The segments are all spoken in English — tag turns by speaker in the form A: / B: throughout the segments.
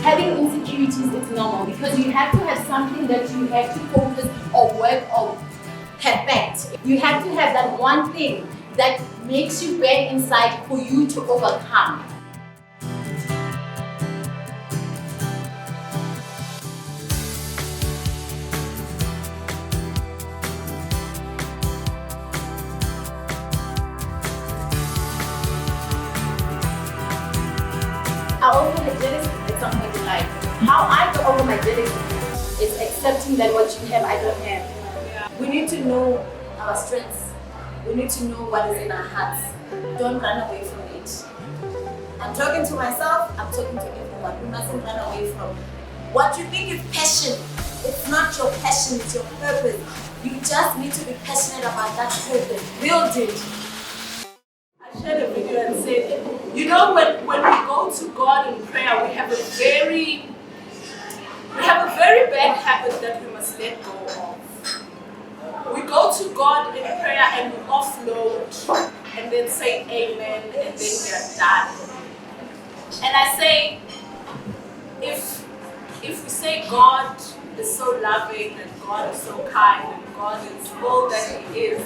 A: having insecurities is normal because you have to have something that you have to focus or work or perfect. You have to have that one thing that makes you bad inside for you to overcome. I over my jealousy is something you like. How I go over my jealousy is accepting that what you have, I don't have. We need to know our strengths. We need to know what is in our hearts. Don't run away from it. I'm talking to myself, I'm talking to everyone. We mustn't run away from what you think is passion. It's not your passion, it's your purpose. You just need to be passionate about that purpose. Build it. I shared a video and said, you know, when we go to God in prayer, we have a very bad habit that we must let go of. We go to God in prayer and we offload and then say amen and then we are done. And I say, if we say God is so loving and God is so kind and God is all that He is,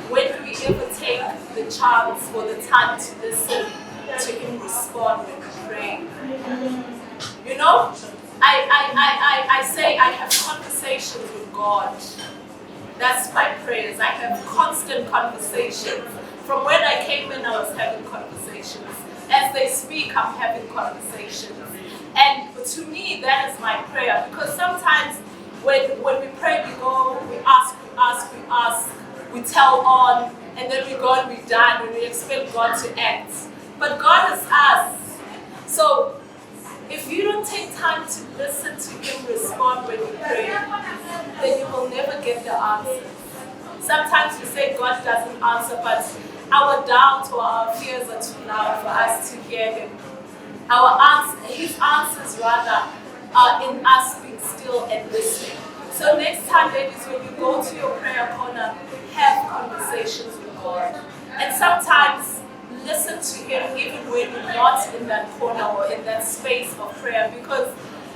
A: when do we ever take the chance or the time to listen to Him respond when we pray? You know, I say I have conversations with God. That's my prayers. I have constant conversations. From when I came in, I was having conversations. As they speak, I'm having conversations. And to me, that is my prayer. Because sometimes when we pray, we go, we ask, we tell on, and then we go and we're done, and we expect God to act. But God is us. So if you don't take time to listen to Him respond when you pray, then you will never get the answer. Sometimes we say God doesn't answer, but our doubt or our fears are too loud for us to hear Him. His answers rather are in us being still and listening. So next time, ladies, when you go to your prayer corner, have conversations with God. And sometimes listen to Him even when you're not in that corner or in that space of prayer. Because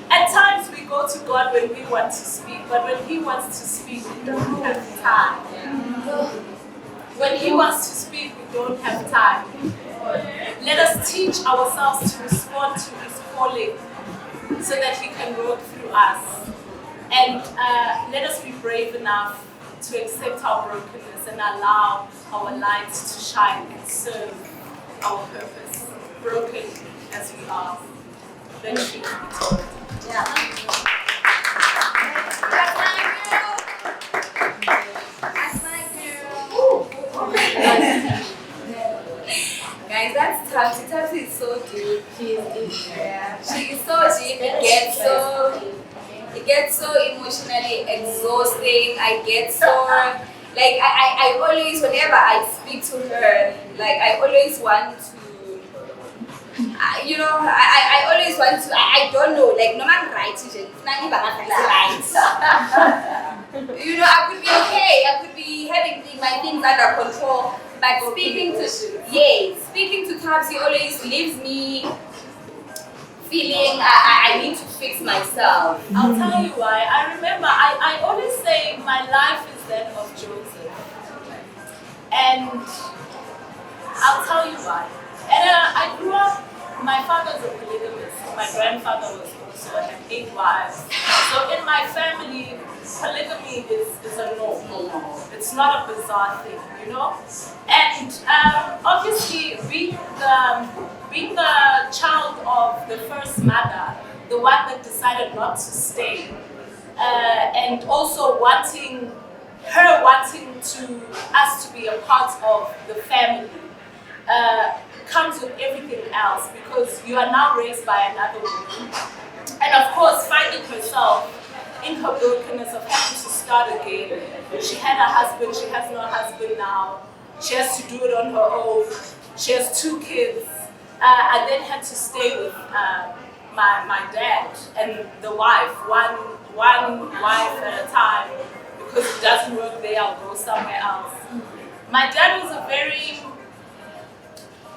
A: at times we go to God when we want to speak, but when He wants to speak, we don't have time. When He wants to speak, we don't have time. Let us teach ourselves to respond to His calling so that He can work through us. And let us be brave enough to accept our brokenness and allow our lights to shine and serve our purpose, broken as we are. Let us be told.
B: Guys, that's Tabsi. Tabsi is so deep. She is so deep. It gets so emotionally exhausting. I get so like I always, whenever I speak to her, like I always want to, you know, I always want to, I don't know, like no man right, you know, I could be okay, I could be having my things under control, but speaking to Tabsi always leaves me feeling I need to fix myself.
A: I'll tell you why. I remember I always say my life is that of Joseph. And I'll tell you why. And I grew up, my father's a polygamist. My grandfather was also, had 8 wives. So in my family, polygamy is a norm. It's not a bizarre thing, you know? And obviously, being the child of the first mother, the one that decided not to stay, and also wanting to us to be a part of the family, comes with everything else, because you are now raised by another woman. And of course, finding herself in her brokenness of having to start again. She had a husband, she has no husband now. She has to do it on her own. She has 2 kids. I then had to stay with my dad and the wife, one wife at a time, because it doesn't work there, I'll go somewhere else. My dad was a very,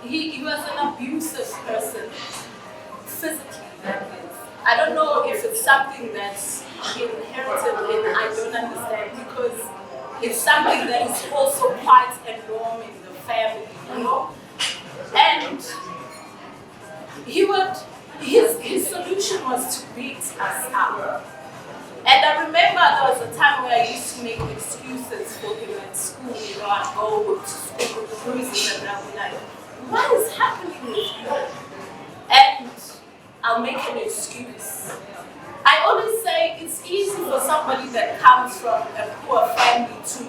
A: he was an abusive person, physically, that is. I don't know if it's something that's inherited and I don't understand, because it's something that is also quite a norm in the family, you know? And his solution was to beat us up. And I remember there was a time where I used to make excuses for him at school. You know, I'd go to school with bruises and I'd be like, what is happening with you? And I'll make an excuse. I always say it's easy for somebody that comes from a poor family to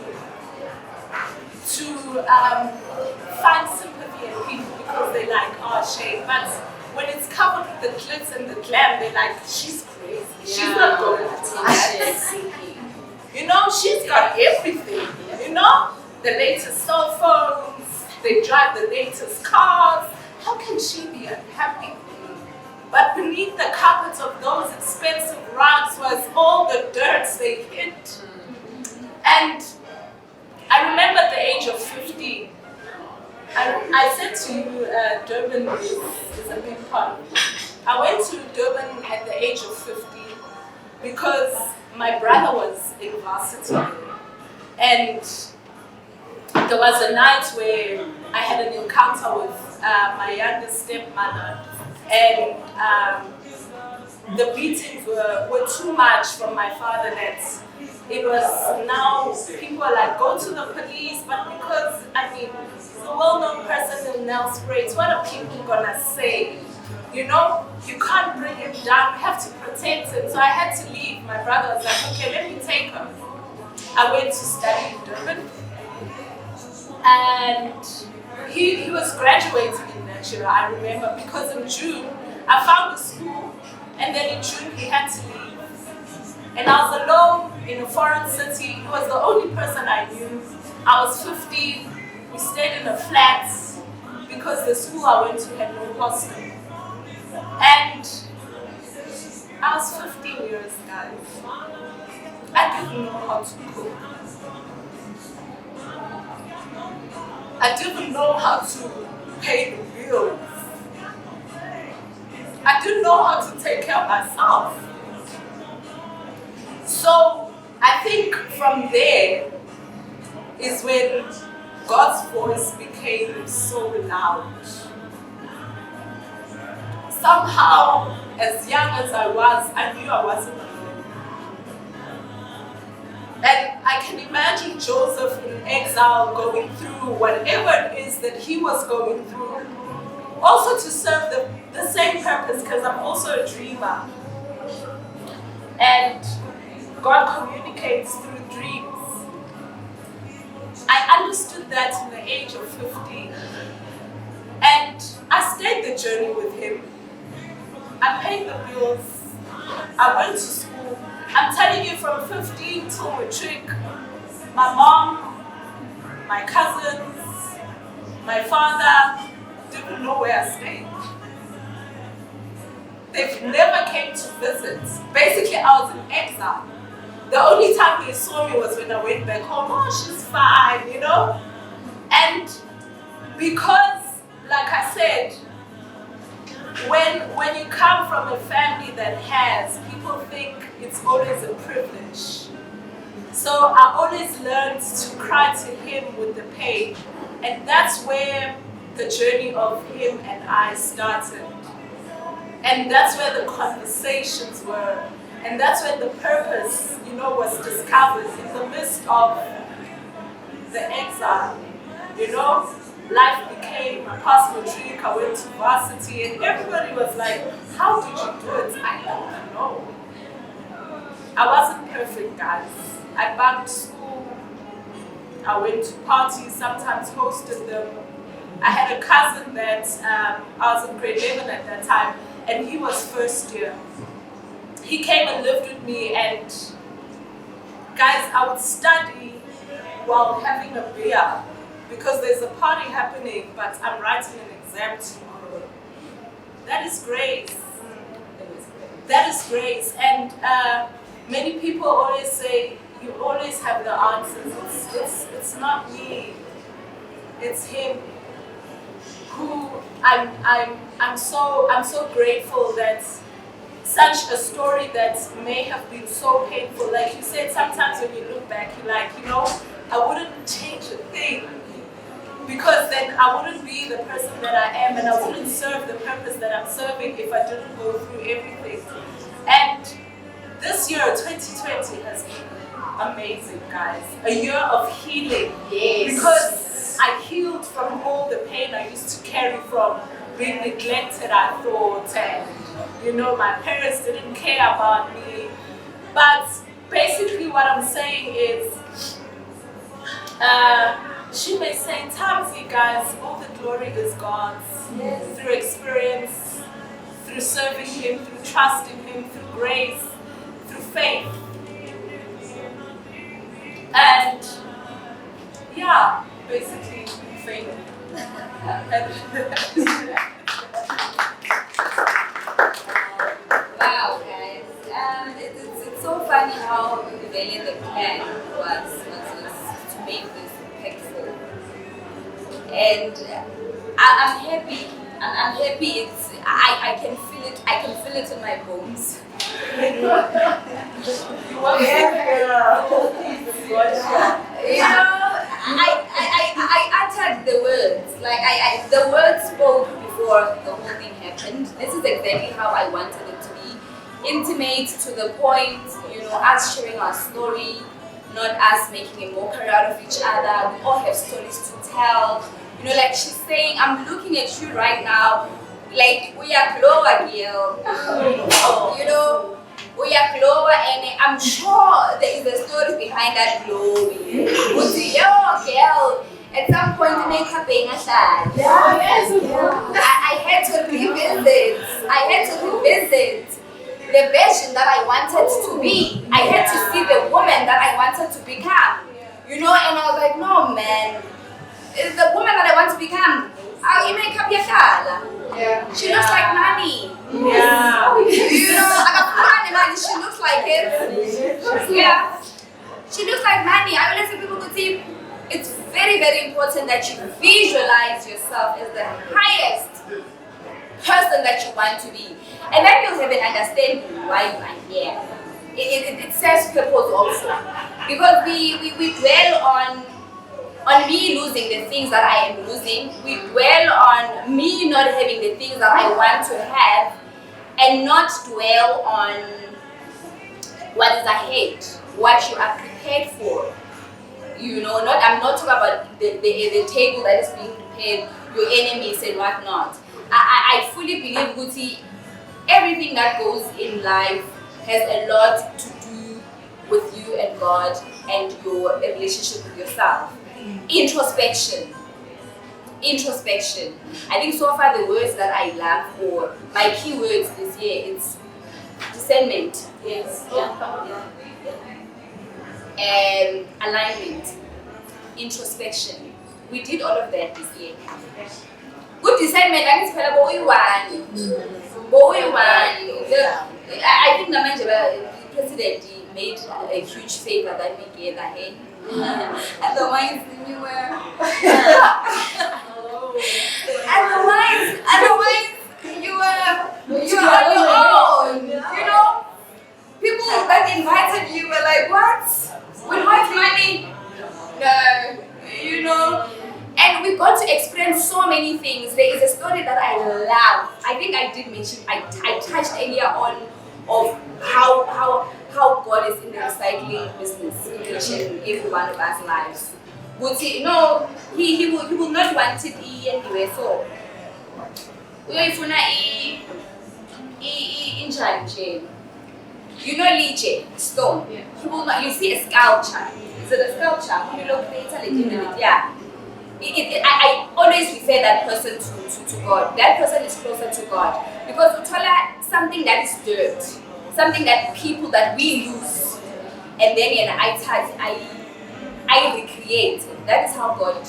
A: find sympathy in people because they like, oh, shame. But when it's covered with the glitz and the glam, they're like, she's crazy. She's not going to that. You know, she's got everything. You know, the latest cell phones, they drive the latest cars. How can she be unhappy? But beneath the carpet of those expensive rugs was all the dirt they hid. And I remember at the age of 15, I said to you, Durban is a big part of it. I went to Durban at the age of 15 because my brother was in varsity. And there was a night where I had an encounter with my younger stepmother, and the beatings were too much from my father that it was now people are like, go to the police, but because, I mean, he's a well-known person in Nels Braids, what are people gonna say? You know, you can't bring him down, you have to protect him. So I had to leave. My brother was like, okay, let me take him. I went to study in Durban. And he was graduating in that year, I remember, because in June, I found a school, and then in June he had to leave. And I was alone in a foreign city. He was the only person I knew. I was 15, we stayed in a flat, because the school I went to had no hostel. And I was 15 years, guys. I didn't know how to cook. I didn't know how to pay the bills. I didn't know how to take care of myself. So I think from there is when God's voice became so loud. Somehow, as young as I was, I knew I wasn't alone. And I can imagine Joseph in exile going through whatever it is that he was going through, also to serve the same purpose, because I'm also a dreamer. And God communicates through dreams. I understood that in the age of 15. And I stayed the journey with him. I paid the bills. I went to school. I'm telling you, from 15 till matric, my mom, my cousins, my father didn't know where I stayed. They never came to visit. Basically, I was in exile. The only time they saw me was when I went back home. Oh, she's fine, you know? And because, like I said, when you come from a family that has, people think it's always a privilege. So I always learned to cry to him with the pain. And that's where the journey of him and I started. And that's where the conversations were. And that's when the purpose, you know, was discovered in the midst of the exile. You know, life became a personal trick. I went to varsity and everybody was like, how did you do it? I don't know. I wasn't perfect, guys. I bunked school. I went to parties, sometimes hosted them. I had a cousin that, I was in grade 11 at that time, and he was first year. He came and lived with me, and guys, I would study while having a beer because there's a party happening, but I'm writing an exam tomorrow. That is grace. That is grace. And many people always say, you always have the answers. It's not me. It's him. Who I'm so grateful that such a story that may have been so painful. Like you said, sometimes when you look back, you're like, I wouldn't change a thing. Because then I wouldn't be the person that I am, and I wouldn't serve the purpose that I'm serving if I didn't go through everything. And this year, 2020, has been amazing, guys. A year of healing.
B: Yes.
A: Because I healed from all the pain I used to carry from being neglected, I thought, and my parents didn't care about me. But basically what I'm saying is, she may say, Tamsi, guys, all the glory is God's.
B: Yes.
A: Through experience, through serving Him, through trusting Him, through grace, through faith. And yeah, basically faith.
B: Wow, guys. It's so funny how really the plan was to make this impactful. And I'm happy. I'm happy. I can feel it. I can feel it in my bones. I uttered the words. The words spoke before the whole thing happened. This is exactly how I wanted it to be. Intimate to the point, us sharing our story, not us making a mockery out of each other. We all have stories to tell. Like she's saying, I'm looking at you right now, like we are Glover girl. We are Glover, and I'm sure there is a story behind that glory. Girl, at some point make her being a child. I had to revisit. The version that I wanted to be. I had to see the woman that I wanted to become. And I was like, no man, the woman that I want to become, she looks like Nanni. She looks like it. Yeah. She looks like Nanni. I always say people could see it's very, very important that you visualize yourself as the highest person that you want to be. And then you'll have an understanding why you are here. It serves purpose also. Because we dwell on me losing the things that I am losing. We dwell on me not having the things that I want to have, and not dwell on what is ahead, what you are prepared for. I'm not talking about the table that is being prepared, your enemies and whatnot. I fully believe, Guti, everything that goes in life has a lot to do with you and God and your relationship with yourself. Introspection. I think so far the words that I love, or my key words this year, it's discernment.
A: Yes.
B: And alignment. Introspection. We did all of that this year. Good discernment, I think the president made a huge favor that we gave ahead. Otherwise, you were. Otherwise, you were on your own. People that invited you were like, what? With what money? No. And we got to experience so many things. There is a story that I love. I think I did mention, I touched earlier on of how God is in the recycling business in each and every one of us lives. But he will not want it anyway. So liche, stone. He will not. You see a sculpture. Is it a sculpture? You look later, yeah. I always refer that person to God. That person is closer to God. Because Utola, something that is dirt, something that people that we lose, and then I recreate. That is how God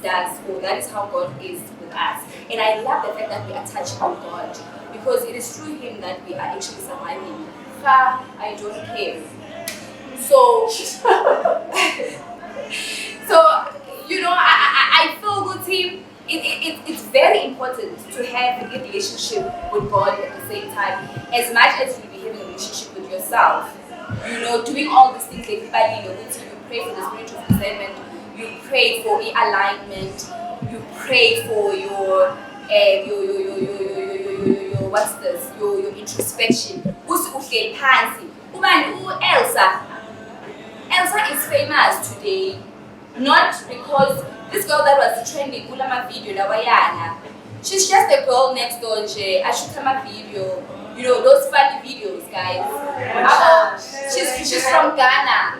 B: does, or that is how God is with us. And I love the fact that we are touching on God, because it is through Him that we are actually surviving. I don't care. So, I feel good, team. it's very important to have a relationship with God at the same time, as much as you be having a relationship with yourself. Doing all these things like you pray for the spiritual discernment, you pray for alignment, you pray for your what's this? Your introspection. Elsa is famous today, not because this girl that was trending, Ulama video, she's just a girl next door, I shoot her video, those funny videos, guys. She's from Ghana.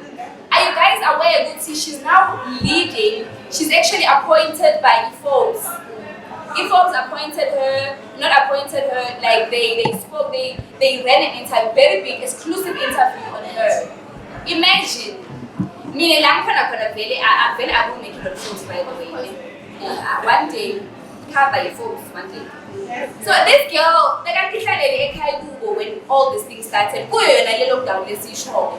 B: Are you guys aware that she's now leading? She's actually appointed by IFOs. IFOs appointed her, not appointed her, like they spoke, they ran an interview, very big, exclusive interview on her. Imagine. Meaning, I'm going to make it on films, by the way. One day, cover your folks, one day. So this girl, like I'm trying Google when all these things started. Go and I look down, let's see show.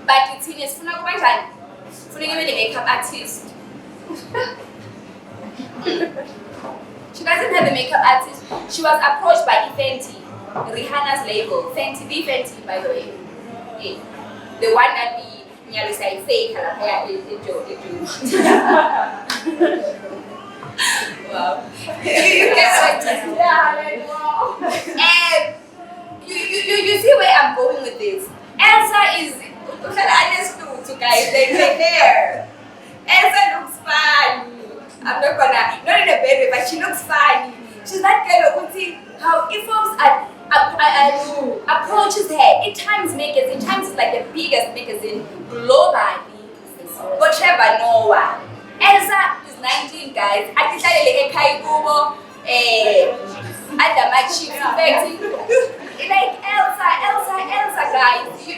B: But it's in his funeral time. Funeral makeup artist. She doesn't have a makeup artist. She was approached by Fenty, Rihanna's label. Fenty, by the way. Yeah. The one that we say fake, wow. You see where I'm going with this? Elsa is to guys, they're there. Elsa looks funny. I'm not in a bad way, but she looks funny. She's that kind of thing. How if approaches her in Times Magazine. Times is like the biggest magazine globally. Whatever, no one. Elsa is 19, guys. I decided like Elsa, guys. You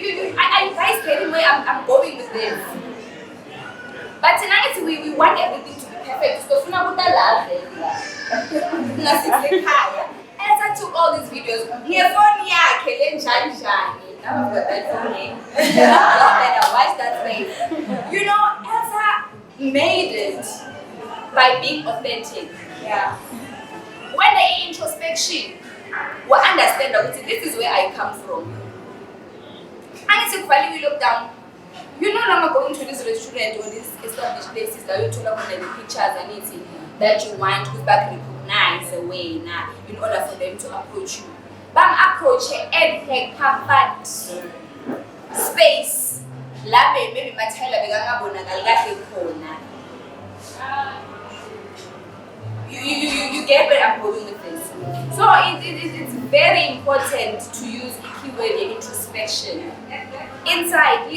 B: guys getting where I'm going with this. But tonight we want everything to be perfect. So Elsa took all these videos. Now I've got that phone. Watch that face. Elsa made it by being authentic.
A: Yeah.
B: When they introspection, we understand that this is where I come from. And it's a quality we look down. You're no longer going to this restaurant or these established places that you told them the pictures and anything that you want to back recognize a way now in order for them to approach you. But approach everything comfort space. Maybe you get where I'm going with this. So it's very important to use a keyword in introspection. Inside,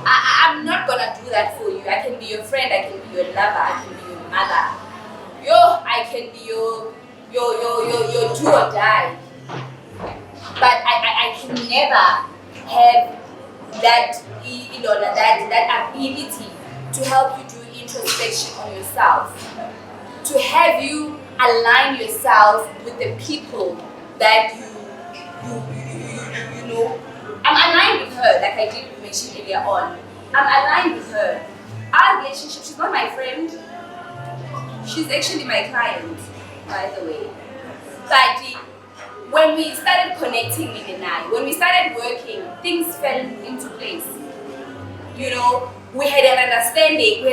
B: I'm not gonna do that for you. I can be your friend, I can be your lover, I can be your mother. I can be your do or die. But I can never have that that ability to help you do introspection on yourself. To have you align yourself with the people that you know. I'm aligned with her, like I did mention earlier on. I'm aligned with her. Our relationship, she's not my friend. She's actually my client, by the way. But when we started connecting with Nanni, when we started working, things fell into place. We had an understanding.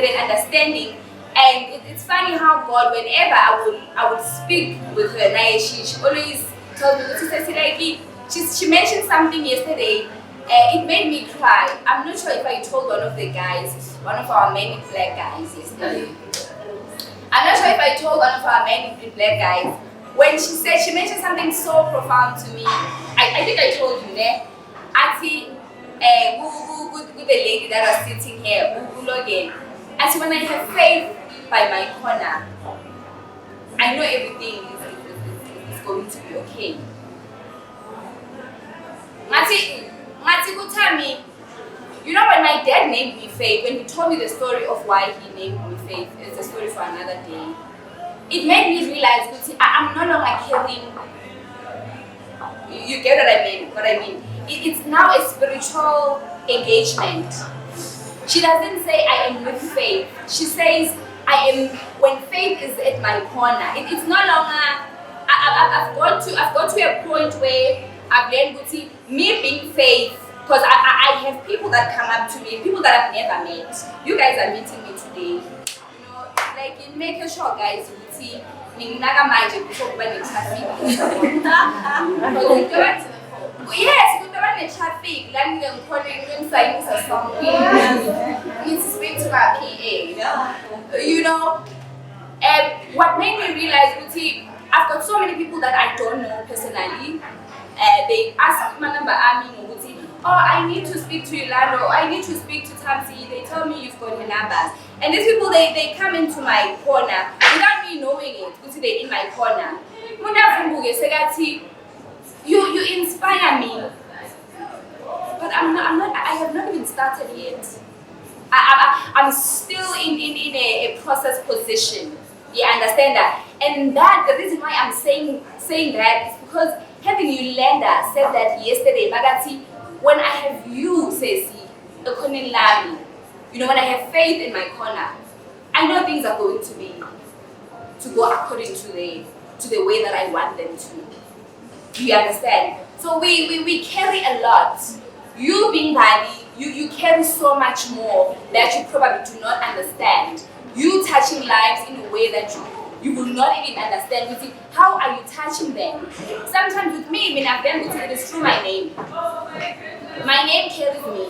B: And it's funny how God, whenever I would speak with her, she always told me, she mentioned something yesterday, it made me cry. I'm not sure if I told one of our many black guys yesterday. I'm not sure if I told one of our many black guys, when she mentioned something so profound to me. I think I told you, Auntie, the lady that was sitting here, again. And so when I have faith by my corner, I know everything is going to be okay. Mati could tell me, when my dad named me Faith, when he told me the story of why he named me Faith, it's a story for another day. It made me realize, I'm no longer carrying. You get what I mean? It's now a spiritual engagement. She doesn't say I am with faith. She says I am when faith is at my corner. It's no longer. I've got to a point where I've learned to see me being faith, because I have people that come up to me, people that I've never met. You guys are meeting me today. You know, like in making sure guys will see nginaka manje kuzokuba ne-traffic. Yes, kuzokuba ne-traffic. La ngikhona ngisayisa something. Need to speak to my PA. You know, what made me realize, Uti, I've got so many people that I don't know personally. They ask my number, Uti, oh, I need to speak to Eulender, I need to speak to Tamsi. They tell me you've got her numbers. And these people, they come into my corner without me knowing it. Uti, they're in my corner. You inspire me. But I have not even started yet. I'm still in a process position. You understand that? And that the reason why I'm saying that is because having Eulender said that yesterday, Magati, when I have you, Ceci, you know, when I have faith in my corner, I know things are going to go according to the way that I want them to. You understand? So we carry a lot. You being Bali, you carry so much more that you probably do not understand. You touching lives in a way that you will not even understand. You see, how are you touching them? Sometimes with me, it is through my name. My name carries me.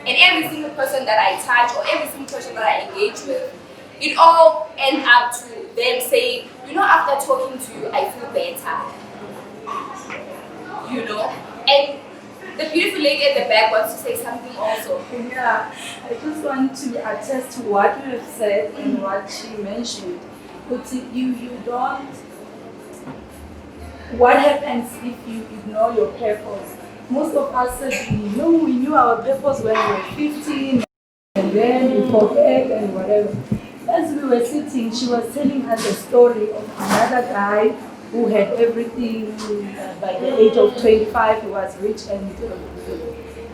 B: And every single person that I touch or every single person that I engage with, it all ends up to them saying, you know, after talking to you, I feel better. You know? And the beautiful lady at the back wants to say something also.
C: Yeah, I just want to attest to what you have said and what she mentioned. But you don't. What happens if you ignore your purpose? Most of us said we knew our purpose when we were 15, and then we forget and whatever. As we were sitting, she was telling us a story of another guy who had everything. By the age of 25, he was rich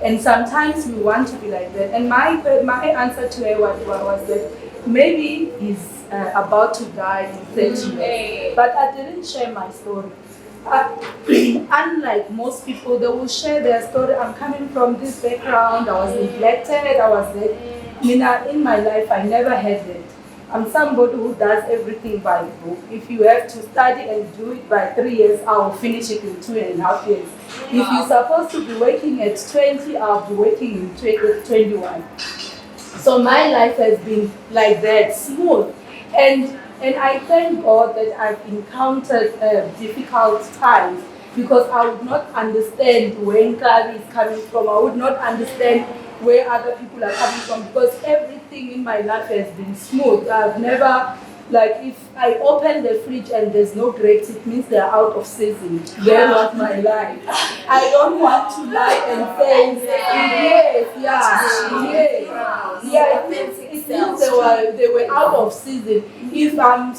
C: and sometimes we want to be like that. And my answer to her was that maybe he's about to die in 30 years. But I didn't share my story. Unlike most people, they will share their story. I'm coming from this background, I was neglected, I was there. In my life, I never had that. I'm somebody who does everything by book. If you have to study and do it by 3 years, I will finish it in 2.5 years. If you're supposed to be working at 20, I'll be working in 21. So my life has been like that, smooth. And I thank God that I've encountered difficult times, because I would not understand where Nkari is coming from. I would not understand where other people are coming from, because everything in my life has been smooth. I've never, like, if I open the fridge and there's no grapes, it means they're out of season. That was my life. I don't want to lie and say, it means they were out of season. If I'm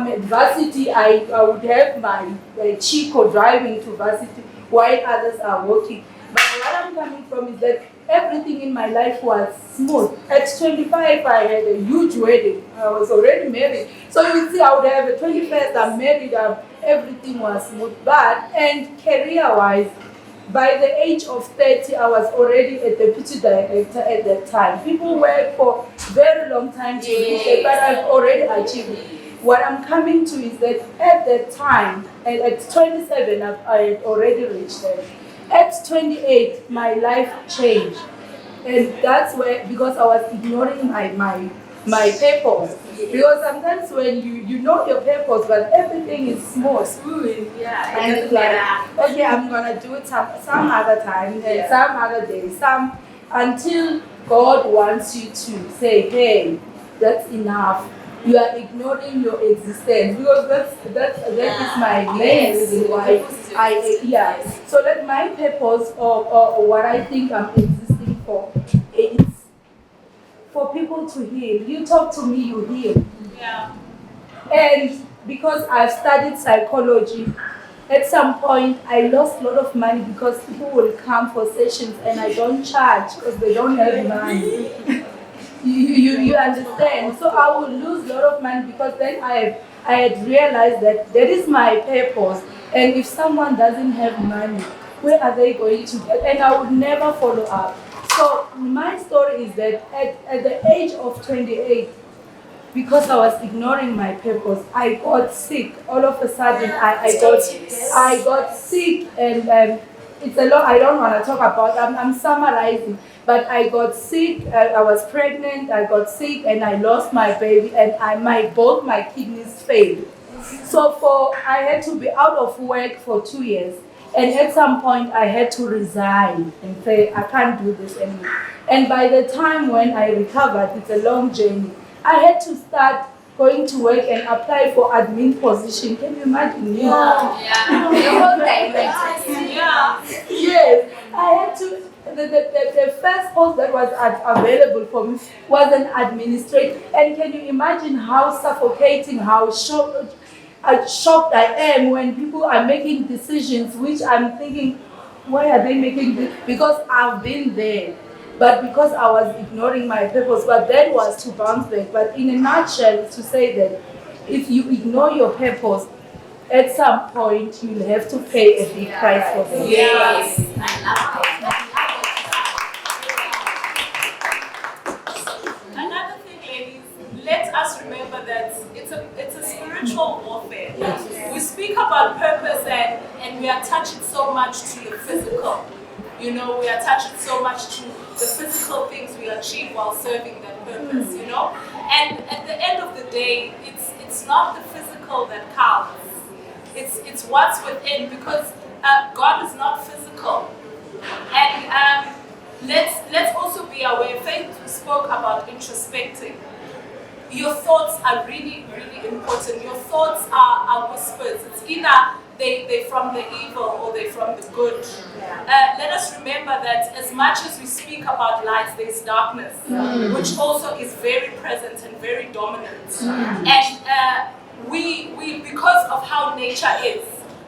C: at varsity, I would have my Chico driving to varsity while others are working. But what I'm coming from is that everything in my life was smooth. At 25, I had a huge wedding. I was already married. So you see, I would have a 21st, I'm married, everything was smooth. And career-wise, by the age of 30, I was already a deputy director at that time. People work for a very long time to reach it, but I've already achieved it. What I'm coming to is that at that time, and at 27, I had already reached it. At 28, my life changed. And that's where, because I was ignoring my purpose. Because sometimes when you know your purpose, but everything is smooth.
A: Yeah.
C: And it's like, okay, I'm gonna do it some other time, and some other day, until God wants you to say, hey, that's enough. You are ignoring your existence, because that is my main reason why So that my purpose or what I think I'm existing for is for people to heal. You talk to me, you heal.
A: Yeah.
C: And because I've studied psychology, at some point I lost a lot of money because people will come for sessions and I don't charge because they don't have money. You understand? So I would lose a lot of money because then I had realized that that is my purpose. And if someone doesn't have money, where are they going to get? And I would never follow up. So my story is that at the age of 28, because I was ignoring my purpose, I got sick. All of a sudden, I got sick, and it's a lot. I don't want to talk about. I'm summarizing, but I got sick. I was pregnant. I got sick, and I lost my baby, and both my kidneys failed. So I had to be out of work for 2 years. And at some point, I had to resign and say, I can't do this anymore. And by the time when I recovered, it's a long journey, I had to start going to work and apply for admin position. Can you imagine?
B: Yeah. The whole directors.
A: Yeah.
C: Yes, I had to. The first post that was available for me was an administrator. And can you imagine how suffocating, how shocked I am when people are making decisions which I'm thinking, why are they making this? Because I've been there. But because I was ignoring my purpose, but that was to bounce back. But in a nutshell, it's to say that if you ignore your purpose, at some point you'll have to pay a big price for it.
A: Yes.
B: I love it.
A: Another thing, ladies, let us remember that it's a spiritual warfare. We speak about purpose and we attach it so much to the physical. You know, we attach it so much to the physical things we achieve while serving that purpose, you know? And at the end of the day, it's not the physical that counts. It's what's within, because God is not physical. And let's also be aware, Faith spoke about introspecting. Your thoughts are really, really important. Your thoughts are whispers. It's either they're from the evil or they're from the good. Let us remember that as much as we speak about light, there's darkness, which also is very present and very dominant. And we because of how nature is,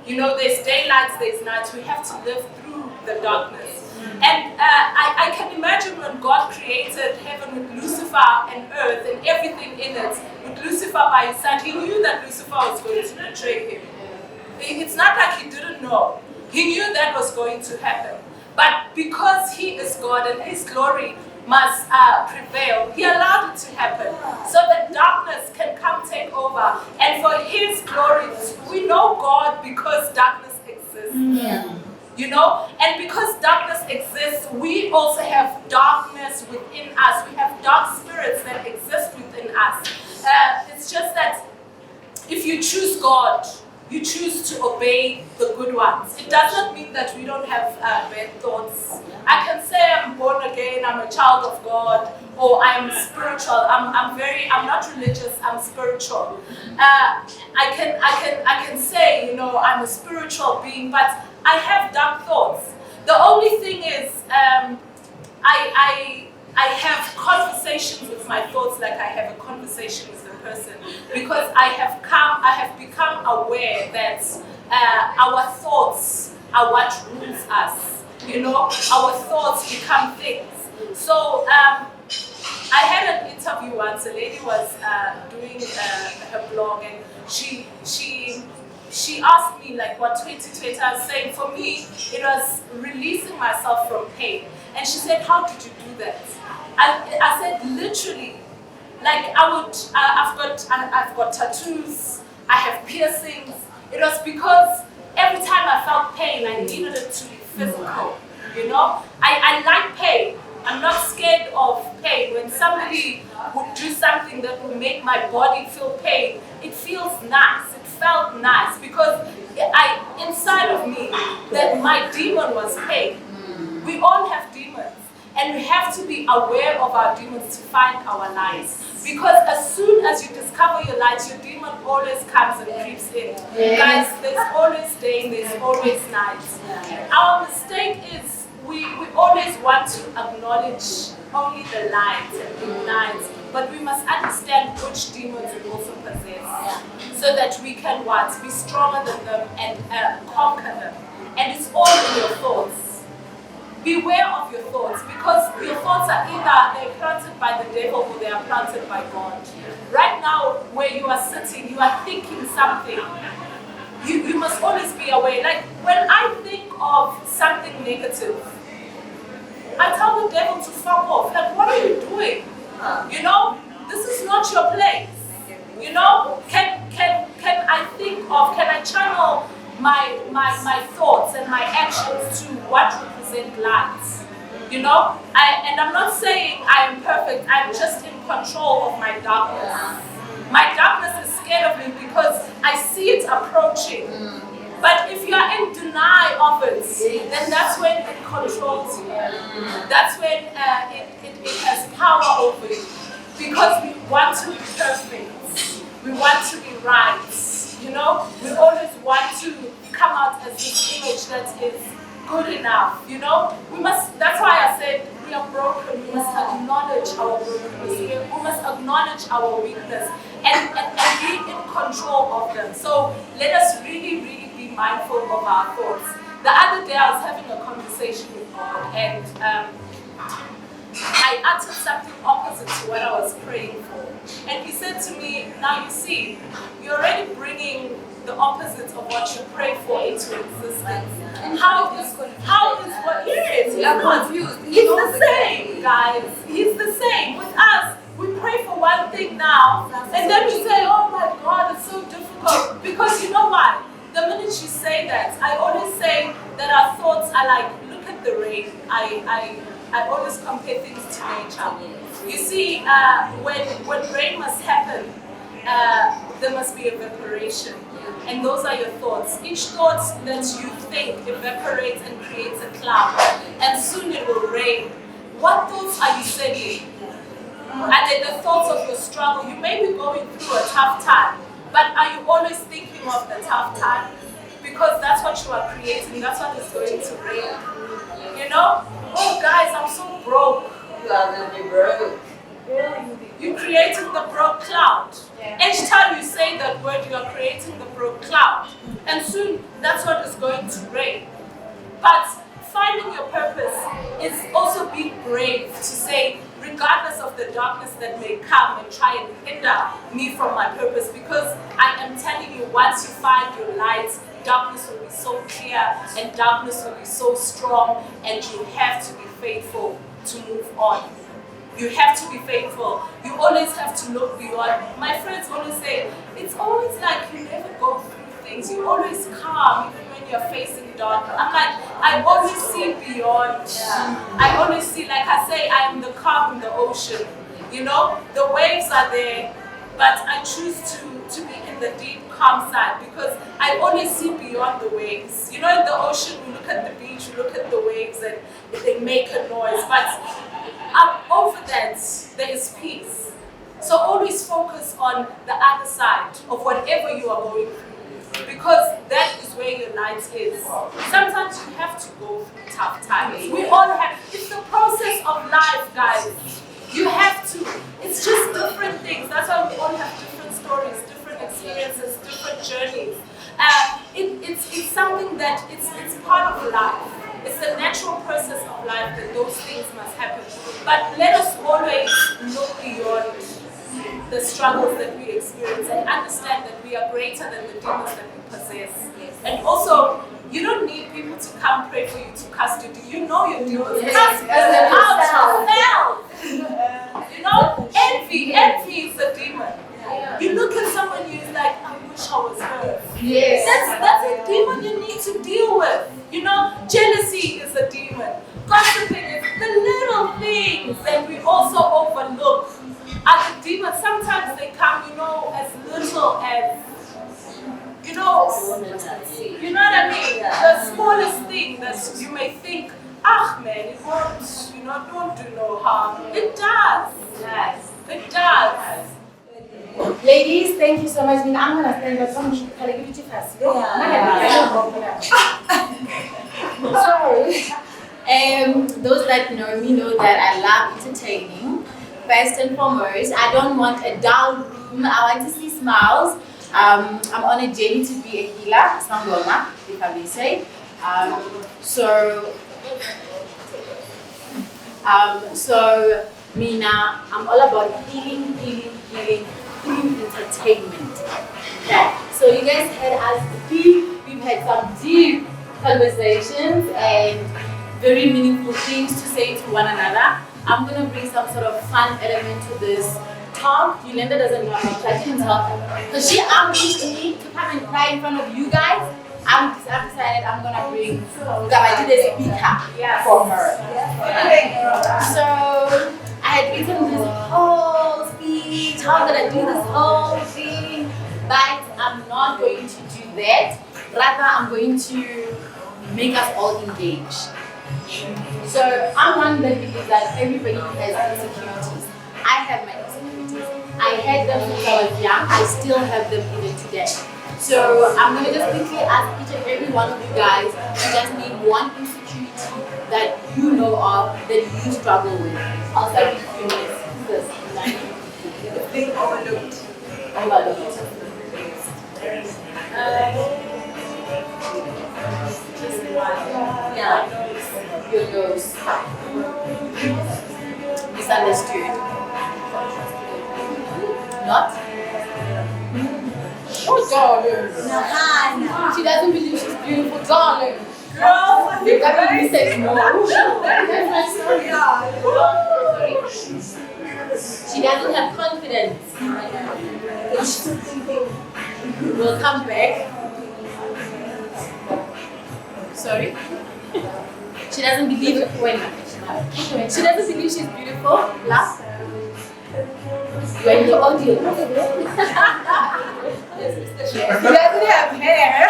A: you know, there's daylight, there's night, we have to live through the darkness. And I can imagine when God created heaven with Lucifer and earth and everything in it, with Lucifer by his side, he knew that Lucifer was going to betray him. It's not like he didn't know. He knew that was going to happen. But because he is God and his glory must prevail, he allowed it to happen so that darkness can come take over. And for his glory, we know God because darkness exists. You know, and because darkness exists, we also have darkness within us. We have dark spirits that exist within us. It's just that if you choose God, you choose to obey the good ones. It does not mean that we don't have bad thoughts. I can say I'm born again, I'm a child of God, or I'm spiritual. I'm not religious, I'm spiritual. I can say, you know, I'm a spiritual being, but I have dark thoughts. The only thing is, I have conversations with my thoughts like I have a conversation with a person, because I have become aware that our thoughts are what rules us. You know, our thoughts become things. So I had an interview once. A lady was doing her blog, and she asked me like what 2020 I was saying. For me, it was releasing myself from pain. And she said, how did you do that? I said, literally, like I've got tattoos, I have piercings. It was because every time I felt pain, I needed it to be physical. You know, I like pain. I'm not scared of pain. When somebody would do something that would make my body feel pain, it feels nice. It felt nice because inside of me, that my demon was pain. We all have demons, and we have to be aware of our demons to find our lights. Because as soon as you discover your light, your demon always comes and creeps in. Guys, there's always day, there's always night. Our mistake is we always want to acknowledge only the light and the night, but we must understand which demons we also possess, so that we can be stronger than them and conquer them. And it's all in your thoughts. beware of your thoughts, because your thoughts are either they're planted by the devil or they are planted by God. Right now, where you are sitting, you are thinking something. You must always be aware. Like when I think of something negative, I tell the devil to fuck off. Like, what are you doing? You know, this is not your place. You know, can I think of, can I channel my thoughts and my actions to what represent light? You know, and I'm not saying I am perfect. I'm just in control of my darkness. My darkness is scared of me because I see it approaching. But if you are in denial of it, then that's when it controls you. That's when it has power over you. Because we want to be perfect. We want to be right. You know, we always want to come out as this image that is good enough. You know, we must, that's why I said we are broken. We must acknowledge our brokenness. We must acknowledge our weakness and be in control of them. So let us really, really be mindful of our thoughts. The other day I was having a conversation with God, and I uttered something opposite to what I was praying for. And he said to me, now you see, you're already bringing the opposite of what you pray for into existence. How is what he is? He's confused. He's the same, guys. He's the same. With us, we pray for one thing now, and then we say, oh my God, it's so difficult. Because you know what? The minute you say that, I always say that our thoughts are like, look at the rain. I always compare things to nature. You see, when rain must happen, there must be evaporation. And those are your thoughts. Each thought that you think evaporates and creates a cloud. And soon it will rain. What thoughts are you saying? Are they the thoughts of your struggle? You may be going through a tough time, but are you always thinking of the tough time? Because that's what you are creating. That's what is going to rain. You know? Oh guys, I'm so broke.
B: You are going to be broke.
A: You created the broke cloud. Each time you say that word, you are creating the broke cloud. And soon, that's what is going to rain. But finding your purpose is also being brave to say, regardless of the darkness that may come and try and hinder me from my purpose, because I am telling you, once you find your light, darkness will be so clear and darkness will be so strong, and you have to be faithful to move on. You have to be faithful. You always have to look beyond. My friends always say, it's always like you never go through things. You always calm even when you're facing dark. I'm like, I always see beyond. I always see, like I say, I am the calm in the ocean. You know, the waves are there, but I choose to be in the deep calm side because I always see beyond the waves. You know, in the ocean, we look at the beach, we look at the waves, and they make a noise. But over that, there is peace. So always focus on the other side of whatever you are going through, because that is where your light is. Sometimes you have to go through tough times. We all have. It's the process of life, guys. You have to. It's just different things. That's why we all have different stories, different experiences, different journeys. It's something that it's part of life. It's the natural process of life that those things must happen. But let us always look beyond the struggles that we experience and understand that we are greater than the demons that we possess. And also, you don't need people to come pray for you to cast you. Do you know your demons? Cast them out yourself. You know, envy is a demon. You look at someone and you're like, I wish I was her.
C: Yes.
A: That's a demon you need to deal with. You know, jealousy is a demon. Gossiping is the little things that we also overlook are the demons. Sometimes they come, you know, as little as, you know what I mean? The smallest thing that you may think, ah man, it won't, you know, don't do no harm. It does.
B: Yes.
A: It does.
D: Ladies, thank you so much. I'm gonna stand up. I'm gonna give you first. Sorry. Those that know me know that I love entertaining. First and foremost, I don't want a dull room. I want to see smiles. I'm on a journey to be a healer, Sangoma, if I may say. So So me now, I'm all about healing through entertainment. Okay. So you guys had us deep, we've had some deep conversations and very meaningful things to say to one another. I'm gonna bring some sort of fun element to this talk. Eulender doesn't know how to actually talk. Because she ambushed me to come and cry in front of you guys. I've decided I'm gonna bring the speaker for her. So I had written this whole speech, how I'm gonna do this whole thing, but I'm not going to do that. Rather, I'm going to make us all engage. So I'm one that believes that everybody has insecurities. I have my insecurities. I had them since I was young. I still have them even today. So I'm going to just quickly ask each and every one of you guys to just name one insecurity that you know of that you struggle with. I'll start with you, Miss Nanni.
A: Being overlooked.
D: Overlooked.
A: Just one.
D: Yeah. Your nose. Misunderstood. Not? Oh, darling. She doesn't believe she's beautiful, darling.
A: Girl,
D: You got me said no. Sorry? She doesn't have confidence. We'll come back. Sorry? She doesn't believe she doesn't believe she's beautiful. Laugh. You're in the audio. She doesn't have hair.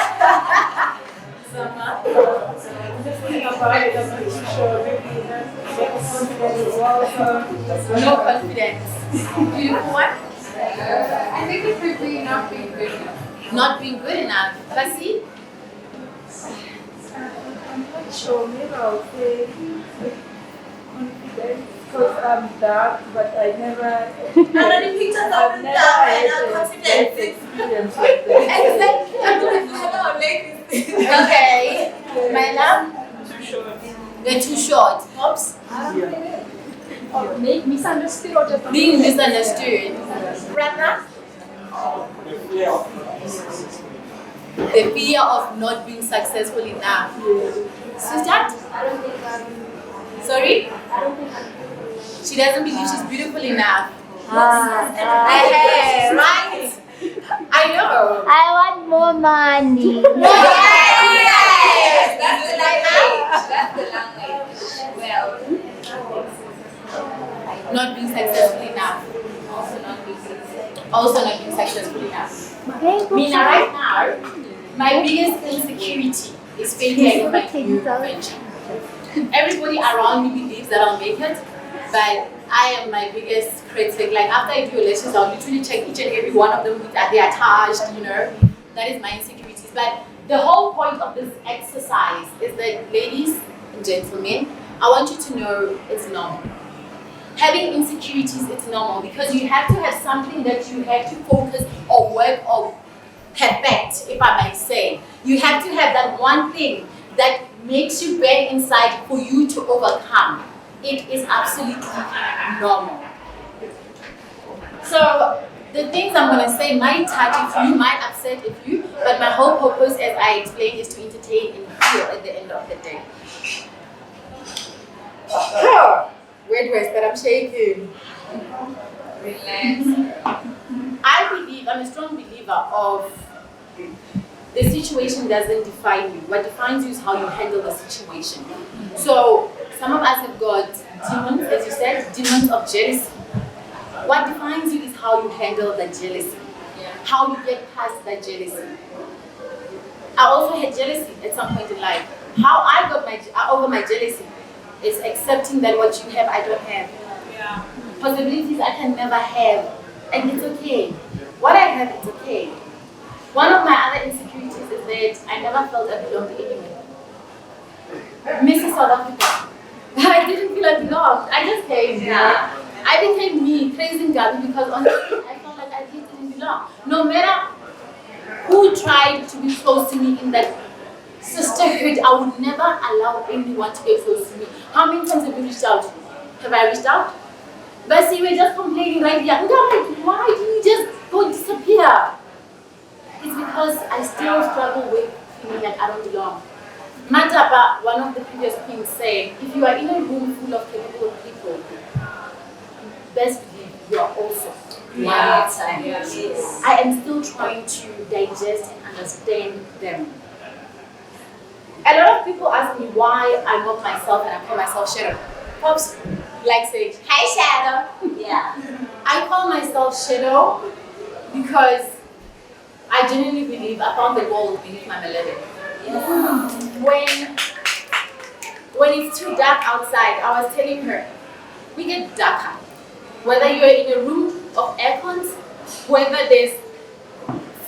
D: No confidence. Beautiful one?
B: I think it could be not being good enough.
D: Not being good enough. Kasi?
C: Show me now, say confidence because I'm dark, but I never.
A: the pictures of
C: I've
A: the
C: never
A: dark
C: had
A: and
C: a
A: confidence.
C: best experience like that.
D: Exactly.
A: Hello, ladies.
D: Okay. My love? They're too short. Oops.
C: Misunderstood or just
D: Being misunderstood. Rather? The fear of not being successful enough. Sister? Sorry? She doesn't believe she's beautiful enough. Hey, right? I know.
E: I want more money.
D: Yes!
B: That's the language. That's the language. Well,
D: Not being successful enough. Also not being successful enough. Mina, right now, my biggest insecurity is failure in my new venture. Everybody around me believes that I'll make it, but I am my biggest critic. Like after I do elections, I'll literally check each and every one of them with they are attached, you know. That is my insecurities. But the whole point of this exercise is that, ladies and gentlemen, I want you to know it's normal. Having insecurities, it's normal because you have to have something that you have to focus or work or perfect, if I might say. You have to have that one thing that makes you bad inside for you to overcome. It is absolutely normal. So the things I'm going to say might touch if you, might upset if you, but my whole purpose, as I explained, is to entertain and heal at the end of the day. Where do I start? I'm shaking.
B: relax.
D: I believe, I'm a strong believer of the situation doesn't define you. What defines you is how you handle the situation. So some of us have got demons, as you said, demons of jealousy. What defines you is how you handle the jealousy, how you get past that jealousy. I also had jealousy at some point in life. How I got over my jealousy is accepting that what you have, I don't have.
A: Yeah.
D: Possibilities I can never have, and it's okay. What I have, it's okay. One of my other insecurities is that I never felt I belonged anywhere. Mrs. South Africa. I didn't feel I belonged. I just came.
A: Yeah.
D: I became me, praising God, because honestly, I felt like I didn't belong. No matter who tried to be close to me in that sisterhood, I would never allow anyone to get close to me. How many times have you reached out? Have I reached out? But see, we're just complaining right here. I'm like, why do you just go disappear? It's because I still struggle with feeling like I don't belong. Matapa, one of the previous kings, said, if you are in a room full of capable people, best believe you are also.
B: Yes.
D: I am still trying to digest and understand them. A lot of people ask me why I mock myself and I call myself Shadow. Pops like say, hi Shadow.
B: Yeah.
D: I call myself Shadow because I genuinely believe I found the gold beneath my melanin.
B: Yeah.
D: When it's too dark outside, I was telling her, we get darker. Whether you're in a room of aircons, whether there's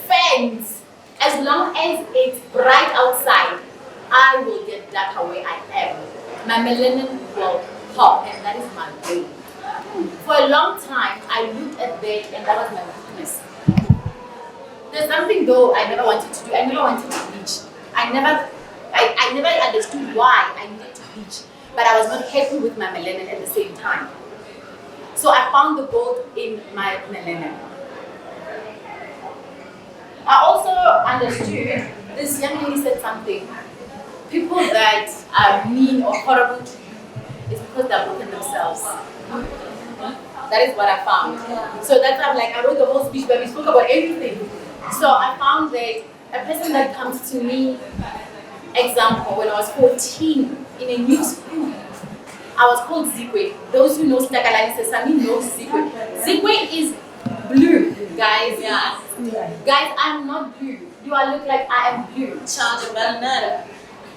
D: fans, as long as it's bright outside, I will get darker where I am. My melanin will pop, and that is my goal. For a long time, I looked at that, and that was my weakness. There's something though I never wanted to do. I never wanted to bleach. I never understood why I needed to bleach, but I was not happy with my melanin at the same time. So I found the gold in my melanin. I also understood this young lady said something. People that are mean or horrible to you is because they're broken themselves. That is what I found. So that's why I'm like, I wrote the whole speech, but we spoke about everything. So I found that a person that comes to me, example, when I was 14 in a new school, I was called Zikwe. Those who know Stakalani Sesame know Zikwe. Zikwe is blue, guys.
B: Yeah.
D: Guys, I'm not blue. Do I look like I am blue?
B: Charge of Eulender.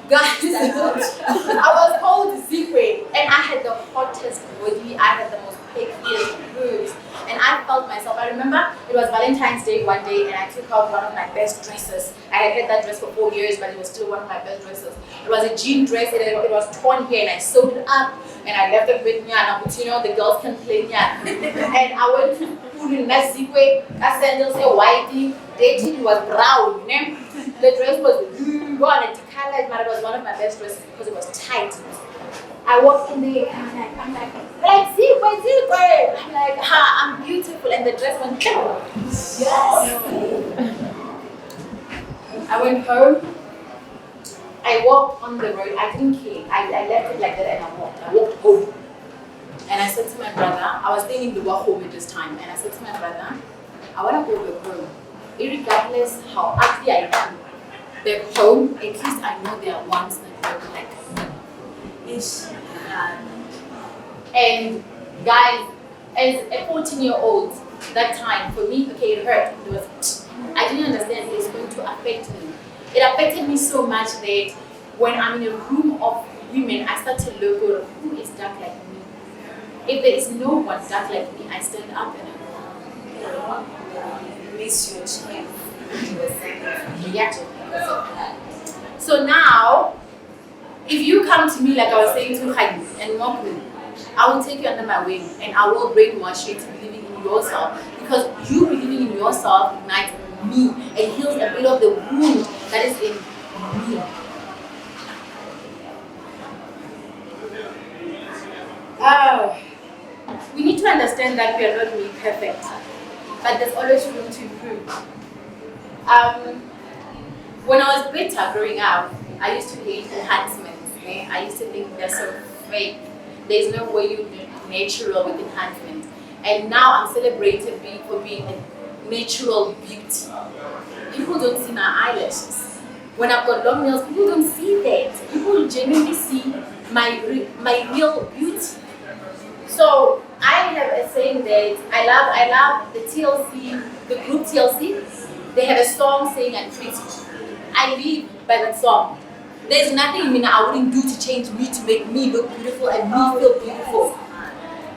D: Guys, I was called Zikwe, and I had the hottest body. I had the most pickiest boobs, and I felt myself. I remember it was Valentine's Day one day, and I took out one of my best dresses. I had had that dress for 4 years, but it was still one of my best dresses. It was a jean dress, and it was torn here, and I sewed it up, and I left it with Nyana, but you know, the girls can play Nyana. And I went to school in Zikwe, I sandals were whitey, dating was brown, you know? The dress was blue, and colored, but it was one of my best dresses because it was tight. I walked in there, and I'm like, Zikwe. I'm like, I'm beautiful, and the dress went, yes. I went home. I walked on the road. I didn't care. I left it like that and I walked home. And I said to my brother, I was staying in the home at this time, and I said to my brother, I want to go back home. Regardless how ugly I am back home, at least I know there are ones that look like me. And guys, as a 14-year-old, that time for me, okay, it hurt. It was, I didn't understand it's going to affect me. It affected me so much that when I'm in a room of women, I start to look, who is dark like me? If there is no one dark like me, I stand up and I go,
B: Miss your chance.
D: yeah. So now, if you come to me like I was saying to Khadi and mock me, I will take you under my wing and I will brainwash you to believing in yourself, because you believing in yourself ignites me and heals a bit of the wound that is in me. We need to understand that we are not made perfect, but there's always room to improve. When I was better growing up, I used to hate enhancements. Okay? I used to think they're so fake. There's no way you do natural with enhancement. And now I'm celebrated for being a natural beauty. People don't see my eyelashes. When I've got long nails, people don't see that. People genuinely see my real beauty. So I have a saying that I love the TLC, the group TLC. They have a song saying I'm pretty. I live by that song. There's nothing I wouldn't do to change me to make me look beautiful and me feel beautiful.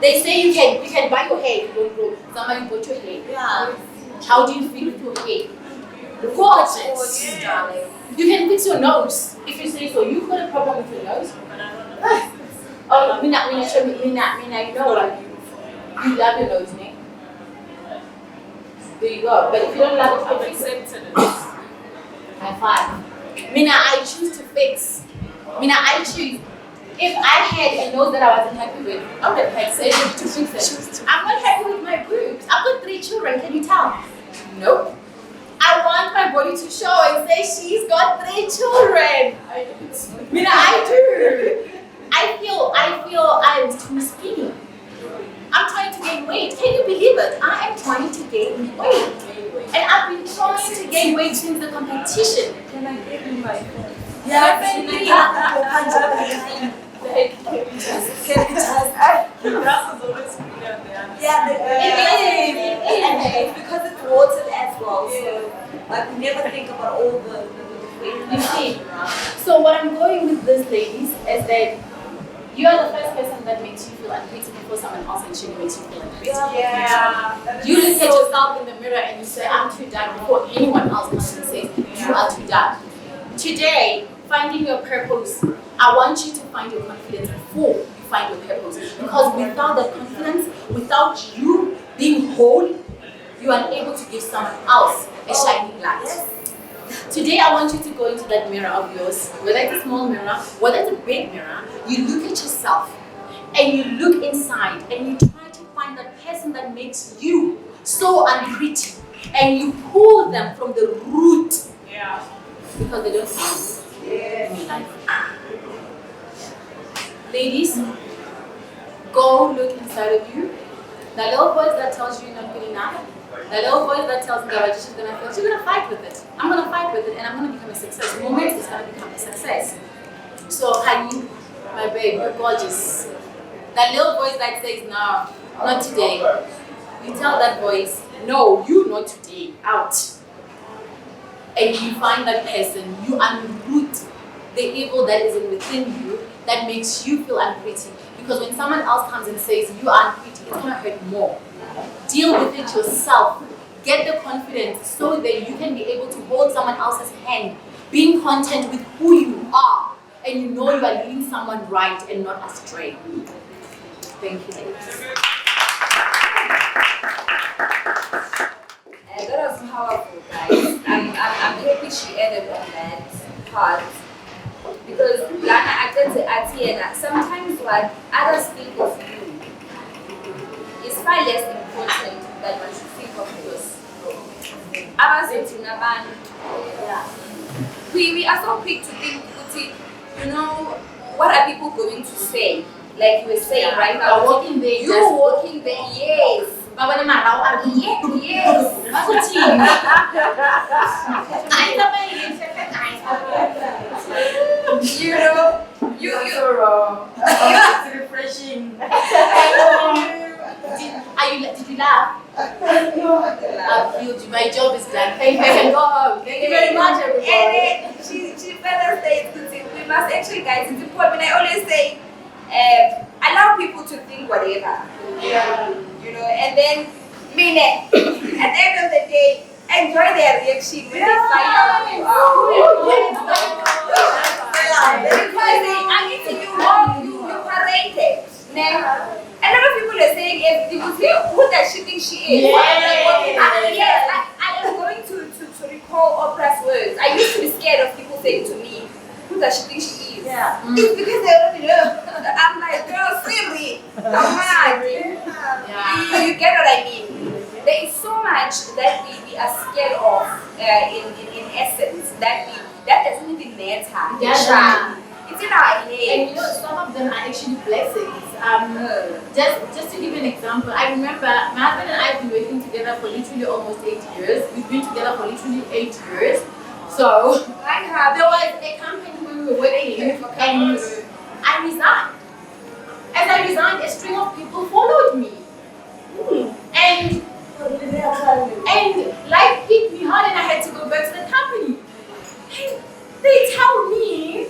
D: They say you can buy your hair if you don't grow. Somebody bought your hair.
B: Yeah.
D: How do you feel with your hair? Gorgeous. You can fix your nose if you say so. You've got a problem with your nose. Oh, Mina, you know what? You love your nose, ne? There you go. But if you don't love it,
A: I've accepted it.
D: high five. Mina, I choose to fix. Mina, I choose. If I had a nose that I wasn't happy with, I would have had surgery to fix it. I'm not happy with my boobs. I've got 3 children, can you tell? Nope. I want my body to show and say she's got 3 children. I do. I feel I'm too skinny. I'm trying to gain weight. Can you believe it? I am trying to gain weight. And I've been trying to gain weight since the competition.
C: Can I give you my phone?
D: Definitely.
F: And because it's watered as well, so like we never think about all the
D: You see, so what I'm going with this, ladies, is that you are the first person that makes you feel unpretty before someone else actually makes you feel unpretty.
A: Yeah.
D: You look at yourself in the mirror and you say, I'm too dark, before anyone else comes and says, you are too dark. Today, finding your purpose, I want you to find your confidence before you find your purpose. Because without that confidence, without you being whole, you are unable to give someone else a shining light. Today, I want you to go into that mirror of yours, whether it's a small mirror, whether it's a big mirror, you look at yourself and you look inside and you try to find that person that makes you so unpretty and you pull them from the root.
A: Yeah.
D: Because they don't see you in life. Ladies, go look inside of you. The little voice that tells you you're not good enough, the little voice that tells you that she's gonna fail, she's gonna fight with it. I'm gonna fight with it and I'm gonna become a success. The moment it's gonna become a success. So honey, my babe, you're gorgeous. That little voice that says, no, not today. You tell that voice, no, you not today, out. And you find that person, you unroot the evil that is within you that makes you feel unpretty. Because when someone else comes and says you are unpretty, it's gonna hurt more. Deal with it yourself. Get the confidence so that you can be able to hold someone else's hand, being content with who you are, and you know you are leading someone right and not astray. Thank you, ladies.
B: That was powerful, guys. I'm happy she added on that part. Because like I said to Atiena, sometimes what others think of you is far less important than what you think of yours. We are so quick to think, you know, what are people going to say? Like you were saying right now,
D: Walking there,
B: you're walking there, yes. You know, you
C: so wrong. It's refreshing.
D: Did you laugh? My job is done. Thank you. I can go home. Thank you very much, everybody.
B: And then she further says, we must actually, guys, it's important. I always say, allow people to think whatever.
C: Yeah.
B: You know, and then mean it. At the end of the day, enjoy their reaction when they find out who you are. Because I need to you paraded. A lot of people are saying, if people say, who does she think she is? Yes, I am going to recall Oprah's words. I used to be scared of people saying to me, who does she think she is?
C: Yeah.
B: It's because they already know. I'm like, girl, seriously, come on. You get what I mean? There is so much that we are scared of in essence that doesn't even matter.
D: Yeah.
B: It's in our head.
D: And you know, some of them are actually blessings. Just to give you an example, I remember my husband and I have been working together for literally almost 8 years. We've been together for literally 8 years. So there was a company we were working and I resigned. As I resigned, a string of people followed me. And life hit me hard and I had to go back to the company. And they tell me,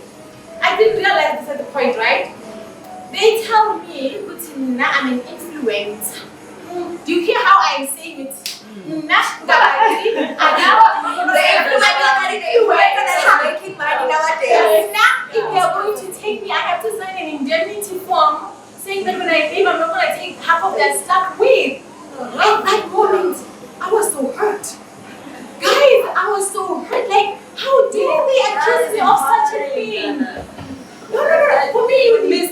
D: I didn't realize this at the point, right? They tell me, I'm an influencer. Do you hear how I am saying it? If they are going to take me, I have to sign an indemnity form saying that when I leave, I'm not going to take half of their stuff with. At that moment, I was so hurt. Guys, I was so hurt. Like, how dare they accuse me of such a thing? No. For me, it would be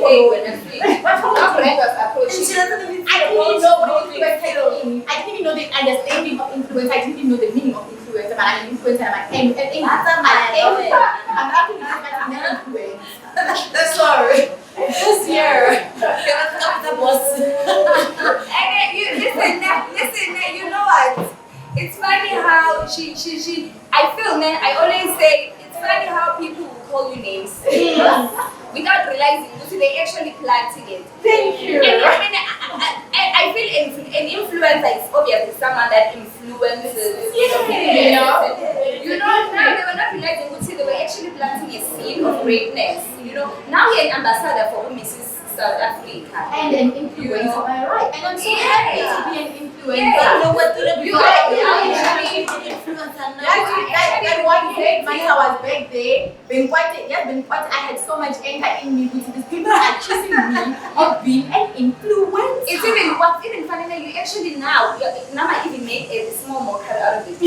B: hey, when I speak, our brand was approaching.
D: I didn't even know what influencer is. I didn't even know the understanding of influence. I didn't even know the meaning of influencer. But I'm an influencer. I'm actually an influence. That's sorry. This year, the boss.
B: And listen, you know what? It's funny how she I feel, man, I always say it's funny how people will call you names without realizing they actually planted it.
C: Thank you.
B: And I feel an influencer is obviously someone that influences. You know, now they were not realizing they were actually planting a seed of greatness. You know, now you're an ambassador for Mrs. South Africa.
D: And an influencer, am I right? And I'm so happy to be an influencer.
B: Yeah.
D: You know what?
B: You are
D: An influencer now. That one day, when I was back there, I had so much anger in me because people are accusing me of being an influencer.
B: It's even funny that you actually now I even made a small mockery out of it.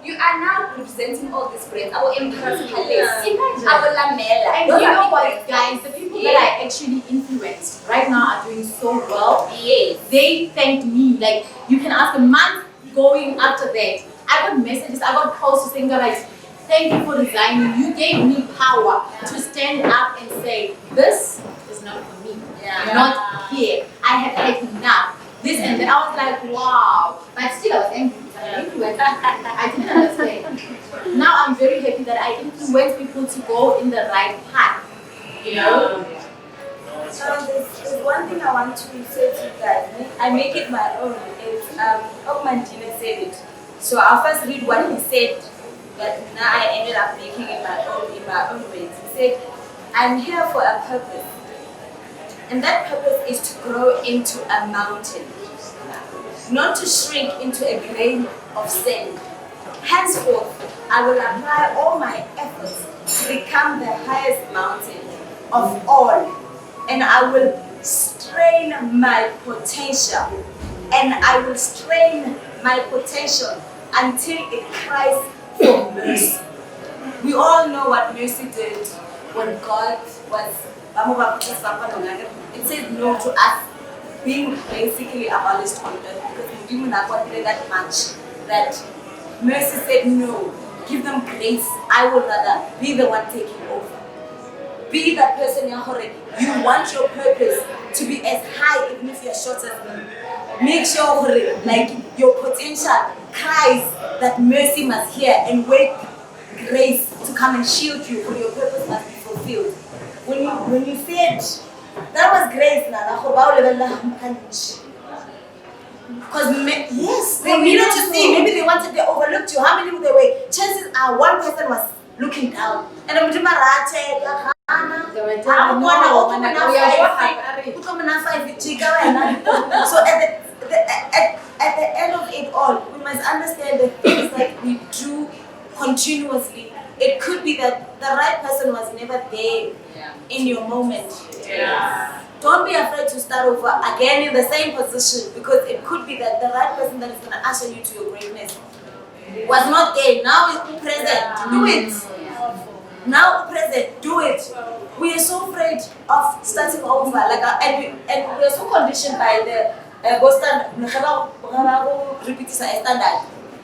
B: You are now representing all these brands. Our Empress Palace, our Lamela.
D: And you know what, guys? The people that I actually influenced right now are doing so well.
B: Yes.
D: They thanked me. Like, you can ask a month going after that. I got messages, I got posts saying that, like, thank you for resigning. You gave me power to stand up and say, this is not for me. Not here. I have had enough. This and that. I was like, wow. But still, I was angry. I didn't understand. Now I'm very happy that I influence people to go in the right path. You know?
F: There's one thing I want to say to you guys. I make it my own. It's Ogmandina said it. So I'll first read what he said, but now I ended up making it my own words. He said, I'm here for a purpose. And that purpose is to grow into a mountain, not to shrink into a grain of sand. Henceforth, I will apply all my efforts to become the highest mountain of all, and I will strain my potential, until it cries for mercy. We all know what mercy did when God was. It said no to us being basically abolished on earth because we didn't have that much that mercy said no, give them grace. I would rather be the one taking over. Be that person you want your purpose to be as high even if you're short as me. Make sure like your potential cries that mercy must hear and wait grace to come and shield you for your purpose must be fulfilled. When you said that was grace, because yes, they needed to see. Maybe they overlooked you. How many they were? Chances are one person was looking down, and I'm doing so at the end of it all, we must understand the things that we do continuously. It could be that the right person was never there in your moment. Don't be afraid to start over again in the same position, because it could be that the right person that is going to usher you to your greatness was not there. Now it's present. Do it. Now present. Do it. We are so afraid of starting over, and we are so conditioned by the Boston standard.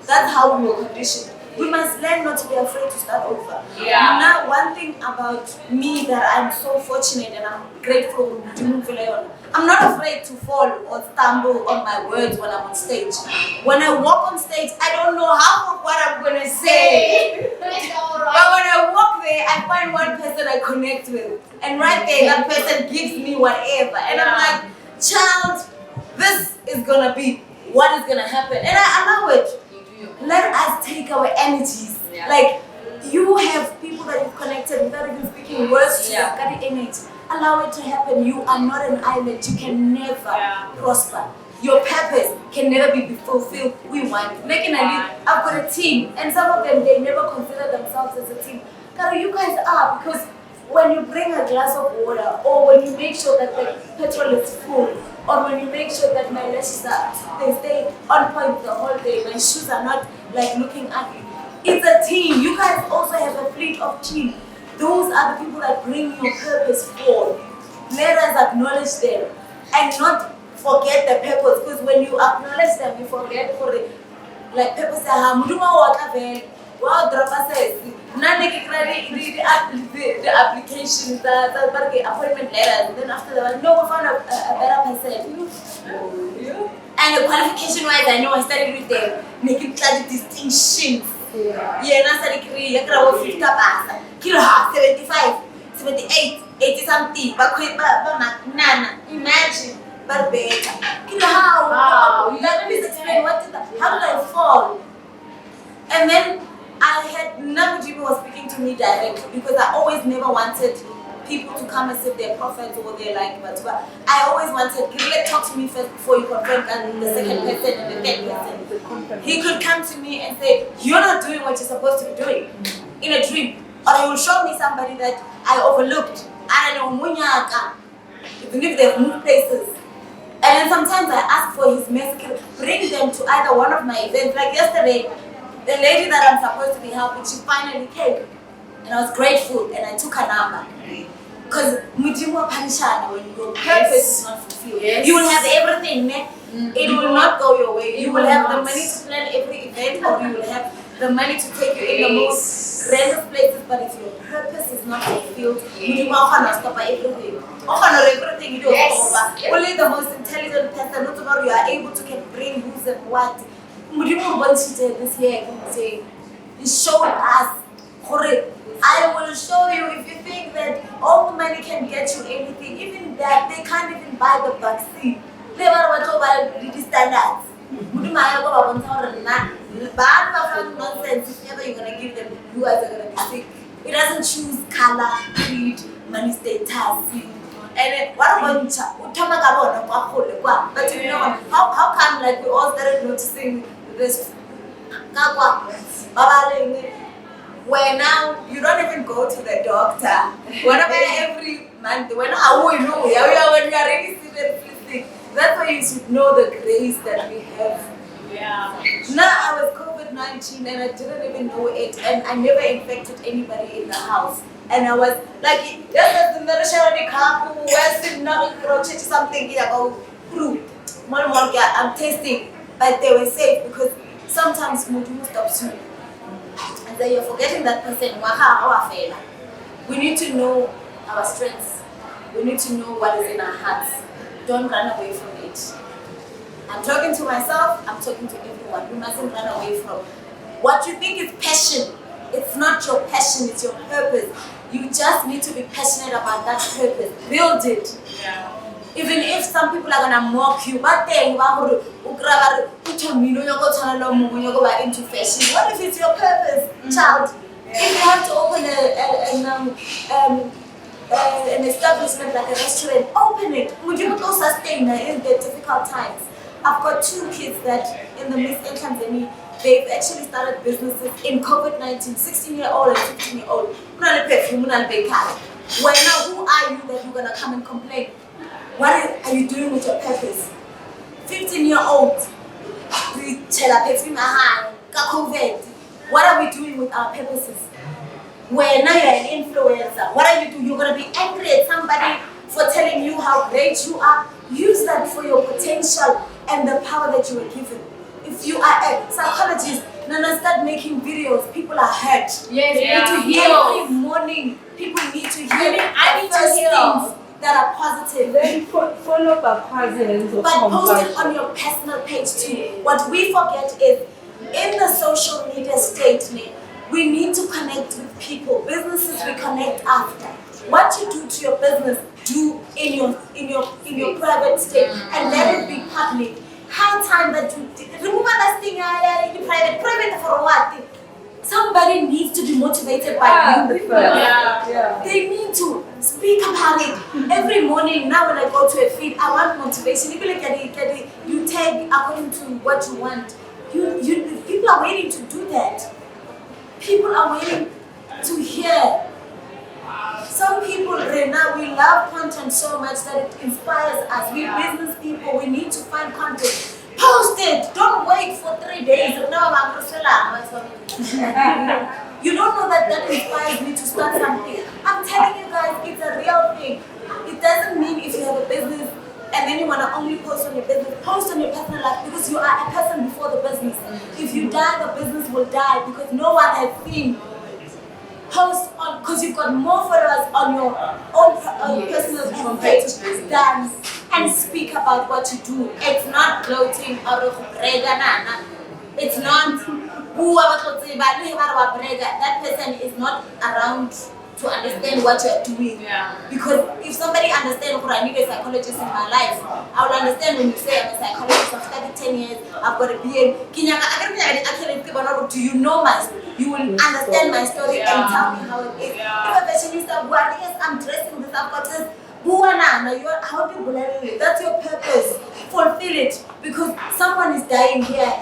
F: That's how we were conditioned. We must learn not to be afraid to start over. Now, one thing about me that I'm so fortunate and I'm grateful to, I'm not afraid to fall or stumble on my words when I'm on stage. When I walk on stage, I don't know half of what I'm going to say. But when I walk there, I find one person I connect with. And right there, that person gives me whatever. And I'm like, child, this is going to be what is going to happen. And I allow it. Let us take our energies. Like, you have people that you've connected without even speaking words to them. Got it in it. Allow it to happen. You are not an island. You can never prosper. Your purpose can never be fulfilled. We want. Making a lead. I've got a team, and some of them, they never consider themselves as a team. Karo, you guys are, because when you bring a glass of water, or when you make sure that the petrol is full, or when you make sure that my lashes they stay on point the whole day, my shoes are not like looking ugly. It's a team. You guys also have a fleet of team. those are the people that bring your purpose forward. Let us acknowledge them and not forget the purpose, because when you acknowledge them, you forget for it. Like people say, wow, drop says, Nanni the application, the appointment letters, then after that, no, we found a better person. And the qualification wise, I know I started with them, making clear distinctions. Yeah, and I started creating 50 pasa. Kilo 75, 78, 80 something, but Nana, imagine. But better. How? Please explain how did I fall? And then I had none of people was speaking to me directly, because I always never wanted people to come and say their prophets or they're like whatever. I always wanted, talk to me first before you confront the second person and the third person. He could come to me and say, you're not doing what you're supposed to be doing in a dream. Or he will show me somebody that I overlooked. I don't know, Munyaka. Even if they've moved places. And then sometimes I ask for his message, bring them to either one of my events. Like yesterday, the lady that I'm supposed to be helping, she finally came. And I was grateful and I took her number. Because when your purpose is not fulfilled, you will have everything. It will not go your way. You will have the money to plan every event, or you will have the money to take you in the most random places. But if your purpose is not fulfilled, you will stop everything. Everything you do over. Only the most intelligent person, not tomorrow, you are able to bring who's and what. This year, he showed us. I will show you. If you think that all the money can get you anything, even that they can't even buy the vaccine. They were the standards. Nonsense. If ever you're gonna give them, you guys are gonna be sick. It doesn't choose color, creed, money status. And what about but you know how come like we all started noticing this? Where now you don't even go to the doctor. Whatever every month, when we are really seriously. That's why you should know the grace that we have.
A: Yeah.
F: Now I was COVID-19 and I didn't even know it, and I never infected anybody in the house. And I was like, something about I'm testing, but they were safe because sometimes Mudu stops you. And then you're forgetting that person. We need to know our strengths. We need to know what is in our hearts. Don't run away from it. I'm talking to myself, I'm talking to everyone. We mustn't run away from what you think is passion. It's not your passion, it's your purpose. You just need to be passionate about that purpose. Build it.
A: Yeah.
F: Even if some people are gonna mock you, but then into fashion. What if it's your purpose, child? If you have to open an establishment like a restaurant, open it. Would you go sustain in the difficult times? I've got 2 kids that in the Miss Tanzania, they've actually started businesses in COVID-19, 16-year-old and 15-year-old. Well, now who are you that you're gonna come and complain? What are you doing with your purpose? 15-year-old, what are we doing with our purposes? Where now you're an influencer, what are you doing? You're gonna be angry at somebody for telling you how great you are. Use that for your potential and the power that you were given. If you are a psychologist, Nana, start making videos. People are hurt.
D: Yes,
F: They need to hear every morning. People need to hear.
D: I need to hear
F: things that are positive.
C: Then follow up cousins or
F: But post it
C: compassion.
F: on your personal page too. What we forget is, in the social media state, we need to connect with people. Businesses we connect after. What you do to your business, do in your private state, and let it be public. How time that you remove that thing in private for what? Somebody needs to be motivated by you.
C: Yeah.
F: They need to speak about it every morning. Now when I go to a feed, I want motivation. You take according to what you want. People are waiting to do that. People are waiting to hear. Some people right now, we love content so much that it inspires us. We business people, we need to find content. Post it. Don't wait for 3 days. You don't know that inspires me to start something. will die because no one has seen post on, because you've got more followers on your own personal page than and speak about what you do. It's not gloating or reganana. It's not that person is not around to understand what you're doing. Because if somebody understands I need a psychologist in my life, I will understand when you say I'm a psychologist, I've studied 10 years, I've got a BA. Do you know my story? You will understand my story and tell me how it is. If a fashionista, yes, I'm dressing this, I've got this. How do you believe it? That's your purpose. Fulfill it. Because someone is dying here.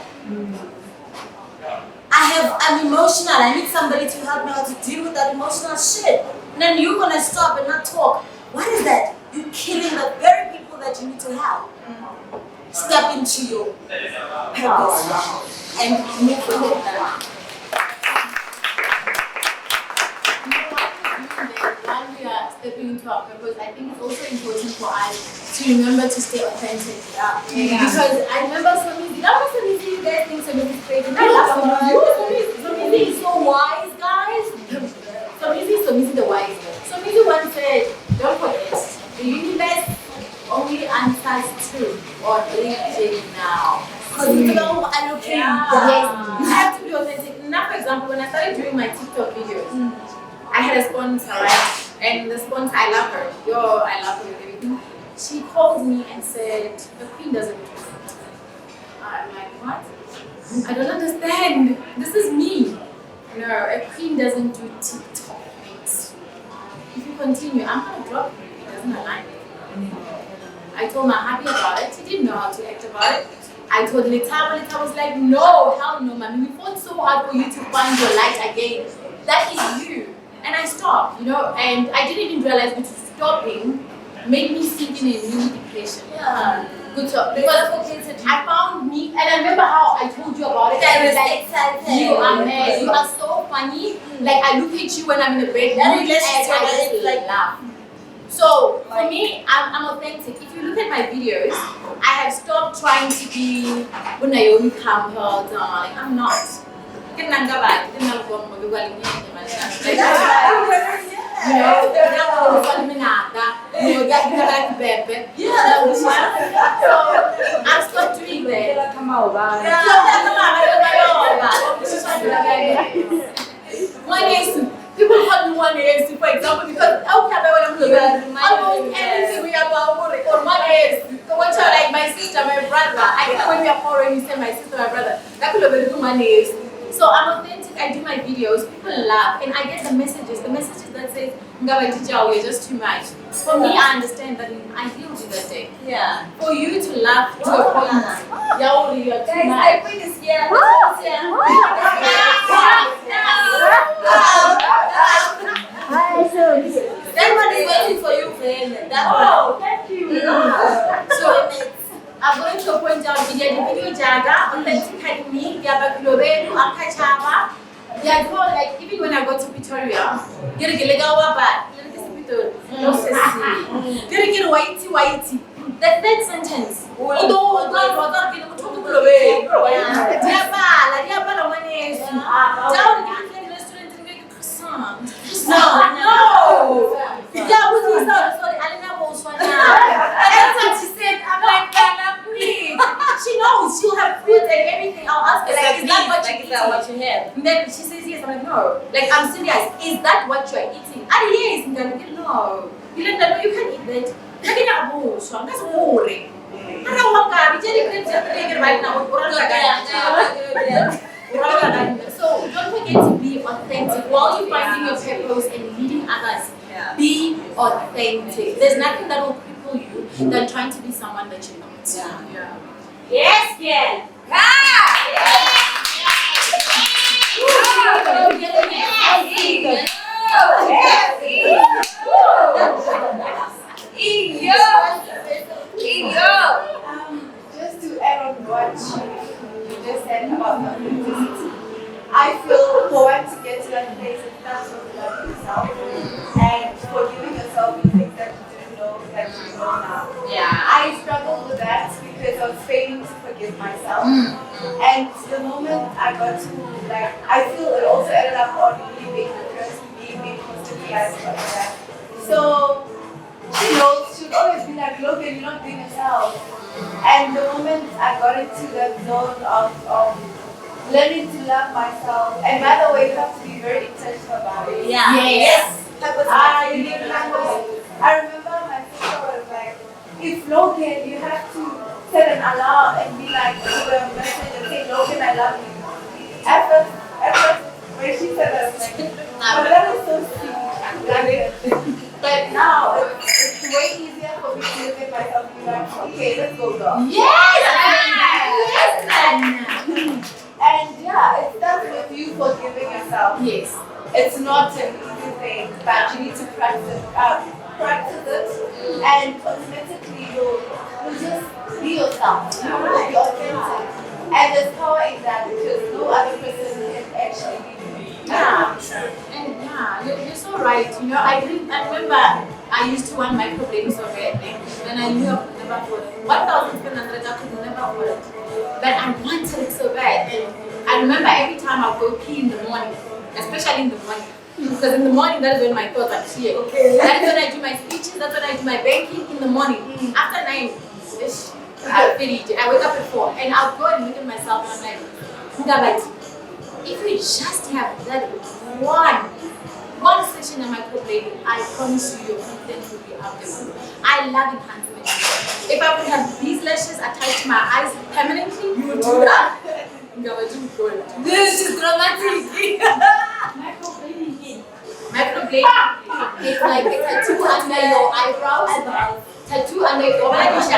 F: I'm emotional. I need somebody to help me how to deal with that emotional shit. And then you're gonna stop and not talk. What is that? You're killing the very people that you need to help. Step into your purpose and move forward.
D: While we are stepping into our purpose, I think it's also important for us to remember to stay authentic. Because I remember Somizi, that was Somizi, you guys think Somizi is crazy. I love Somizi. Somizi is so wise, guys. Somizi the wise. Somizi once said, don't forget, the universe only answers true or believe now. Because it's about allocating. Yes, you have to be authentic. Now, for example, when I started doing my TikTok videos, I had a sponsor, right? And the sponsor, I love her. I love her with everything. She called me and said, the queen doesn't do it. I'm like, what? I don't understand. This is me. No, a queen doesn't do TikTok. If you continue, I'm going to drop you. It doesn't align with me. I told my happy about it. She didn't know how to act about it. I told Lita was like, no, hell no, mommy. We fought so hard for you to find your light again. That is you. And I stopped, and I didn't even realize that stopping made me sink in a new depression. Good job. Because I found me, and I remember how I told you about it. I was like, you are mad, you are so funny. Like, I look at you when I'm in the bed, and I just laugh. So, for me, I'm authentic. If you look at my videos, I have stopped trying to be Naomi Campbell, darling. I'm not. Like, I stopped doing that. People call me one ASC, for example, because almost anything we are about or one ASC. So when you're like my sister, my brother, I think when we are foreign, you say my sister, my brother. That could have been one ASC. So I'm authentic, I do my videos, people laugh, and I get the messages that say, we're just too much. For me, I understand that I healed you that day. Yeah. For you to laugh to a point, you're too much. I bring this here. That one is waiting for you, friend. Thank you. So I'm going to point out the video jaga, authentically me, like even when I go to Pretoria, get whitey. The third sentence. No. Yeah, sorry, Alina was one. Every time she said, I'm like, please. She knows she'll have food and everything. I'll ask her, like, is that what you eating? What you have? And then she says yes. I'm like, no. Like, I'm serious. Is that what you're eating? Ah, yes. And then I'm like, no. Eulender, no, you can't eat that. That's boring. I don't want to right now. So don't forget to be authentic while you're finding your purpose and leading others. Be authentic. There's nothing that will cripple you than trying to be someone that you're not. Yes, yeah.
G: Just to add on what you just said about authenticity, I feel for one to get to that place, it starts with loving yourself and forgiving yourself for things that you didn't know that you know now. I struggled with that because I was failing to forgive myself. And the moment I I got to, like, I feel it also ended up on me being depressed, me being constantly like that. So, she knows, she would always be like, Logan, you're not being yourself. And the moment I got into that zone of learning to love myself, and by the way, you have to be very intentional about it.
F: Yeah. Yes.
G: I remember my sister was like, if Logan, you have to set an alarm and be like, put a message and say, Logan, I love you. At first, when she said that, I was like, but that is so sweet. But now, it's way easier for me to look at myself and be like, okay, let's go, girl. And yeah, it starts with you forgiving yourself.
D: Yes.
G: It's not an easy thing, but you need to practice it, and automatically you'll just be yourself. You'll be authentic. And there's power in that because no other person can actually be you.
D: Yeah, and yeah, you're so right. You know, I remember I used to want microblading so badly, and I knew I could never afford it. 1,700 I could never afford it, but I wanted it so bad. And I remember every time I go pee in the morning, especially in the morning, because in the morning that is when my thoughts are clear. Okay. That is when I do my speeches. That's when I do my banking in the morning. After 9, I finish. I wake up at 4, and I'll go and look at myself, and I'm like, if you just have that one session of microblading, I promise you your confidence will be up there. I love enhancement. If I would have these lashes attached to my eyes permanently, you would do that. This is dramatic. Microblading. It's like a tattoo under your eyebrows. Tattoo under your eyebrows.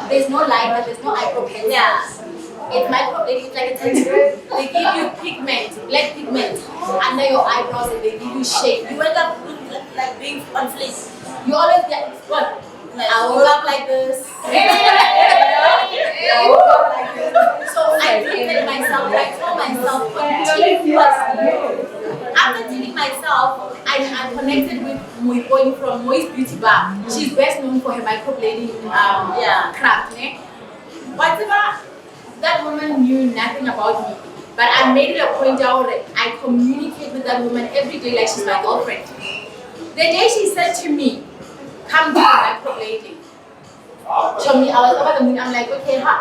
D: There's no liner, there's no eyebrow pencil. Yeah. It's microblading, it's like a tattoo. They give you pigment, black pigment, under your eyebrows, and they give you shape. You wake up like being on fleek. You always get what? I woke up like this. I woke up like this. So I treated myself, I told myself, after treating myself, I connected with Muiponi from Moi's Beauty Bar. She's best known for her microblading craft. Whatever. That woman knew nothing about me, but I made it a point out that I communicate with that woman every day like she's my girlfriend. The day she said to me, come to microblading. Show me, I was over the moon. I'm like, okay, how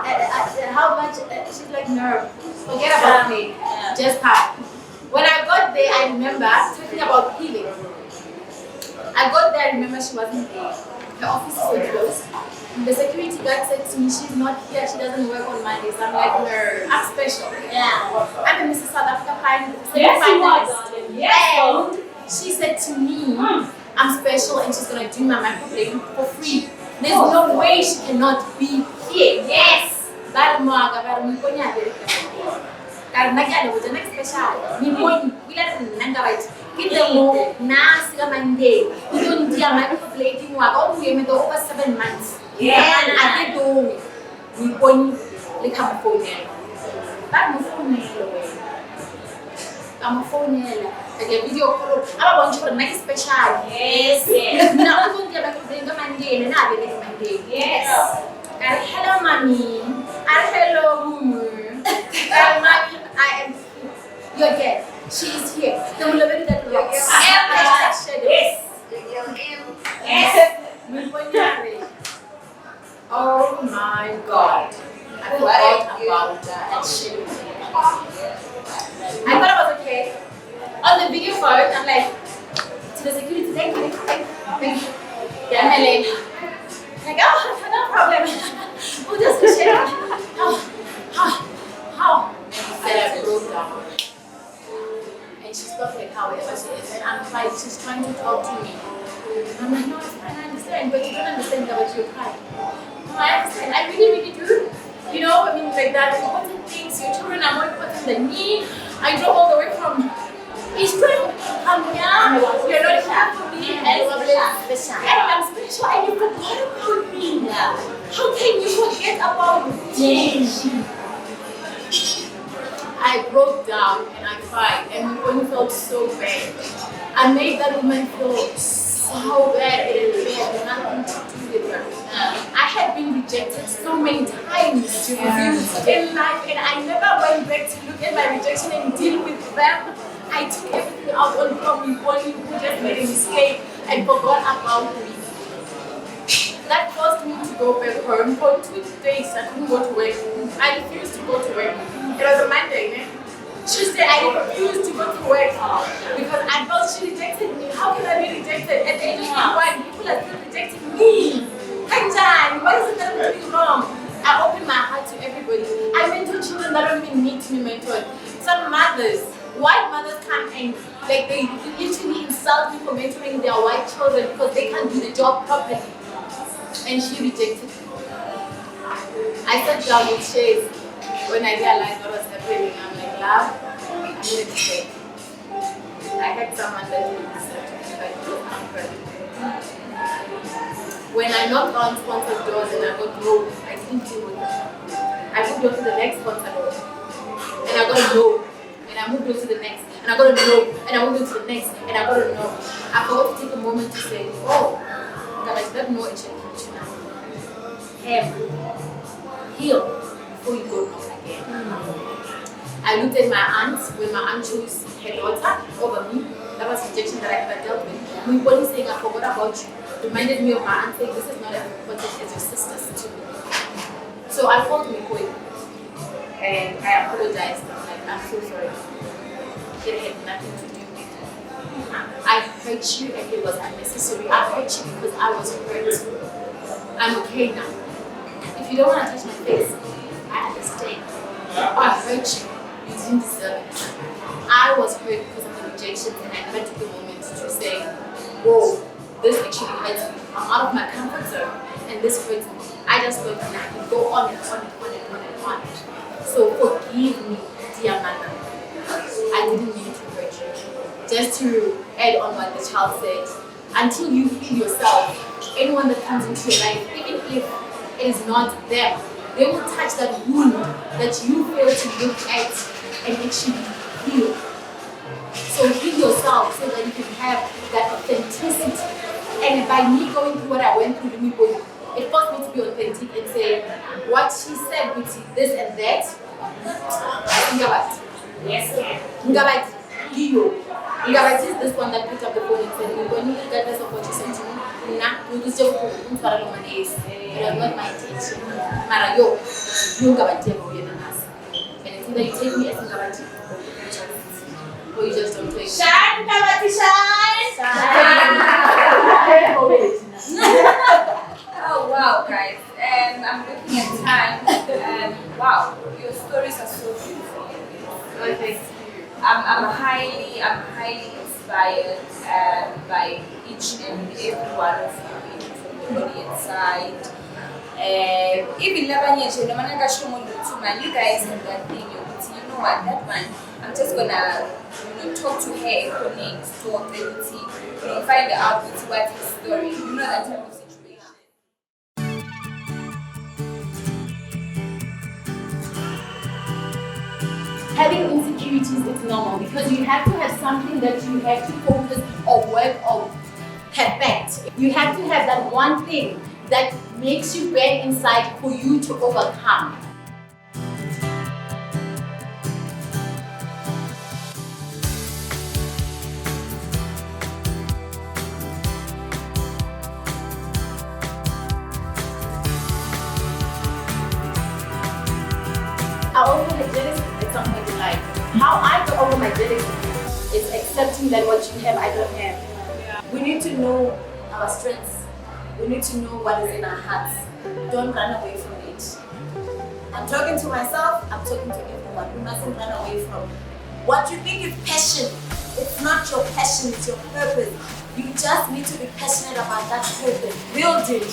D: much? She's like, no, forget about me, just come. When I got there, I remember talking about healing. I got there, I remember she wasn't there. Her offices were closed. The security guard said to me, she's not here, she doesn't work on Mondays. I'm like, no, I'm special. Yeah. I'm a Mrs. South Africa finalist. And she said to me, I'm special and she's going to do my microblading for free. There's no way she cannot be here. Yes. Karena kita ada wujudnya spesial. Mimpi, bila nanda white, kita mau nasi kamande. Itu dia microblading wa kau punya itu over 7 months. Yeah. Ada tu, mimpi lekam phone. Kamu phone loh. Kamu phone lah. Kayak video call. Apa bonjol nasi spesial. Yes. Nah, itu dia microblading kamande. Nana ada kamande. Yes. Hello, mommy. Hello, mumu. Mommy, I am. You're dead. She's here. The Mulabari that rocks. Yes. Yes. Oh my God. I forgot about that shit. I thought it was okay. On the video phone, I'm like, to the security, thank you. Yeah, I'm like, oh, no problem. Oh, that's the shit. How? And he said I broke down. And she stopped like however she is. And I'm like, she's trying to talk to me. I'm like, no, it's fine, I understand. But you don't understand that you're crying. No, I understand. I really do. You know, I mean, like that important things. Your children are more important than me. I drove all the way from East Spring. You're not here for me. And I'm special. And you forgot about me. How can you forget about me? I broke down and I cried, and the woman felt so bad. I made that woman feel so bad. It had nothing to do with her. I had been rejected so many times in life, and I never went back to look at my rejection and deal with them. I took everything out on from only who just made a mistake and forgot about me. That forced me to go back home. For 2 days, I couldn't go to work. I refused to go to work. It was a Monday, man. Tuesday, I refused to go to work because I felt she rejected me. How can I be rejected? At the age of 21, people are still rejecting me. Kanjani, what is it that I'm doing wrong? I opened my heart to everybody. I mentor children that don't even need to be mentored. Some mothers, white mothers come and like they literally insult me for mentoring their white children because they can't do the job properly. And she rejected me. I sat down with Chase when I realized what was happening. I'm like, love, I need a mistake. I had someone that didn't listen to me, but I'm perfect. When I knocked on sponsors' doors and I got no, I didn't deal with it. I moved on to the next sponsor door. And I got a no. And I moved on to the next. And I got a no. And I moved on to the next. And I got a no. I forgot to take a moment to say, oh, that no actually hit you now. Heal before you go knock again. I looked at my aunt when my aunt chose her daughter over me. That was rejection that I never dealt with. My body saying I forgot about you reminded me of my aunt saying this is not as important as your sisters to me. So I called Mikoi and I apologized. I'm like, I'm so sorry. It had nothing to do with it. I hurt you and it was unnecessary. I hurt you because I was hurt. I'm okay now. If you don't want to touch my face, I understand. I hurt you. You didn't deserve it. I was hurt because of the rejection and I never took the moment to say, whoa, this actually hurts me. I'm out of my comfort zone and this hurts me. I just thought I can go on and on and on and on and on. So forgive me, dear mother. I didn't mean to hurt you. Just to add on what the child said, until you feel yourself, anyone that comes into your life, even if it is not them, they will touch that wound that you fail to look at and actually heal. So heal yourself so that you can have that authenticity. And by me going through what I went through, it forced me to be authentic and say, what she said with this and that, yes, Ngabati is this one that picked up the phone and said, regardless of what you said to me, it was not my intention. Mara, you Ngabati and it's either you take me as Ngabati or you just don't take me.
F: Shine, Ngabati,
B: Oh wow, guys. I'm looking at time and wow, your stories are so beautiful.
D: Oh, thank you.
B: I'm highly inspired by each and every one of you from the audience side. Even you guys have that thing, you know what, that one, I'm just gonna talk to her and connect to authenticity, find out what's the story, that type of situation.
D: Having insecurities is normal because you have to have something that you have to focus or work or perfect. You have to have that one thing that makes you bad inside for you to overcome. I also had jealousy at some point in life. How I got over my jealousy is accepting that what you have, I don't have.
F: We need to know our strengths. We need to know what is in our hearts. Don't run away from it. I'm talking to myself, I'm talking to everyone. We mustn't run away from what you think is passion. It's not your passion, it's your purpose. You just need to be passionate about that purpose. Build it.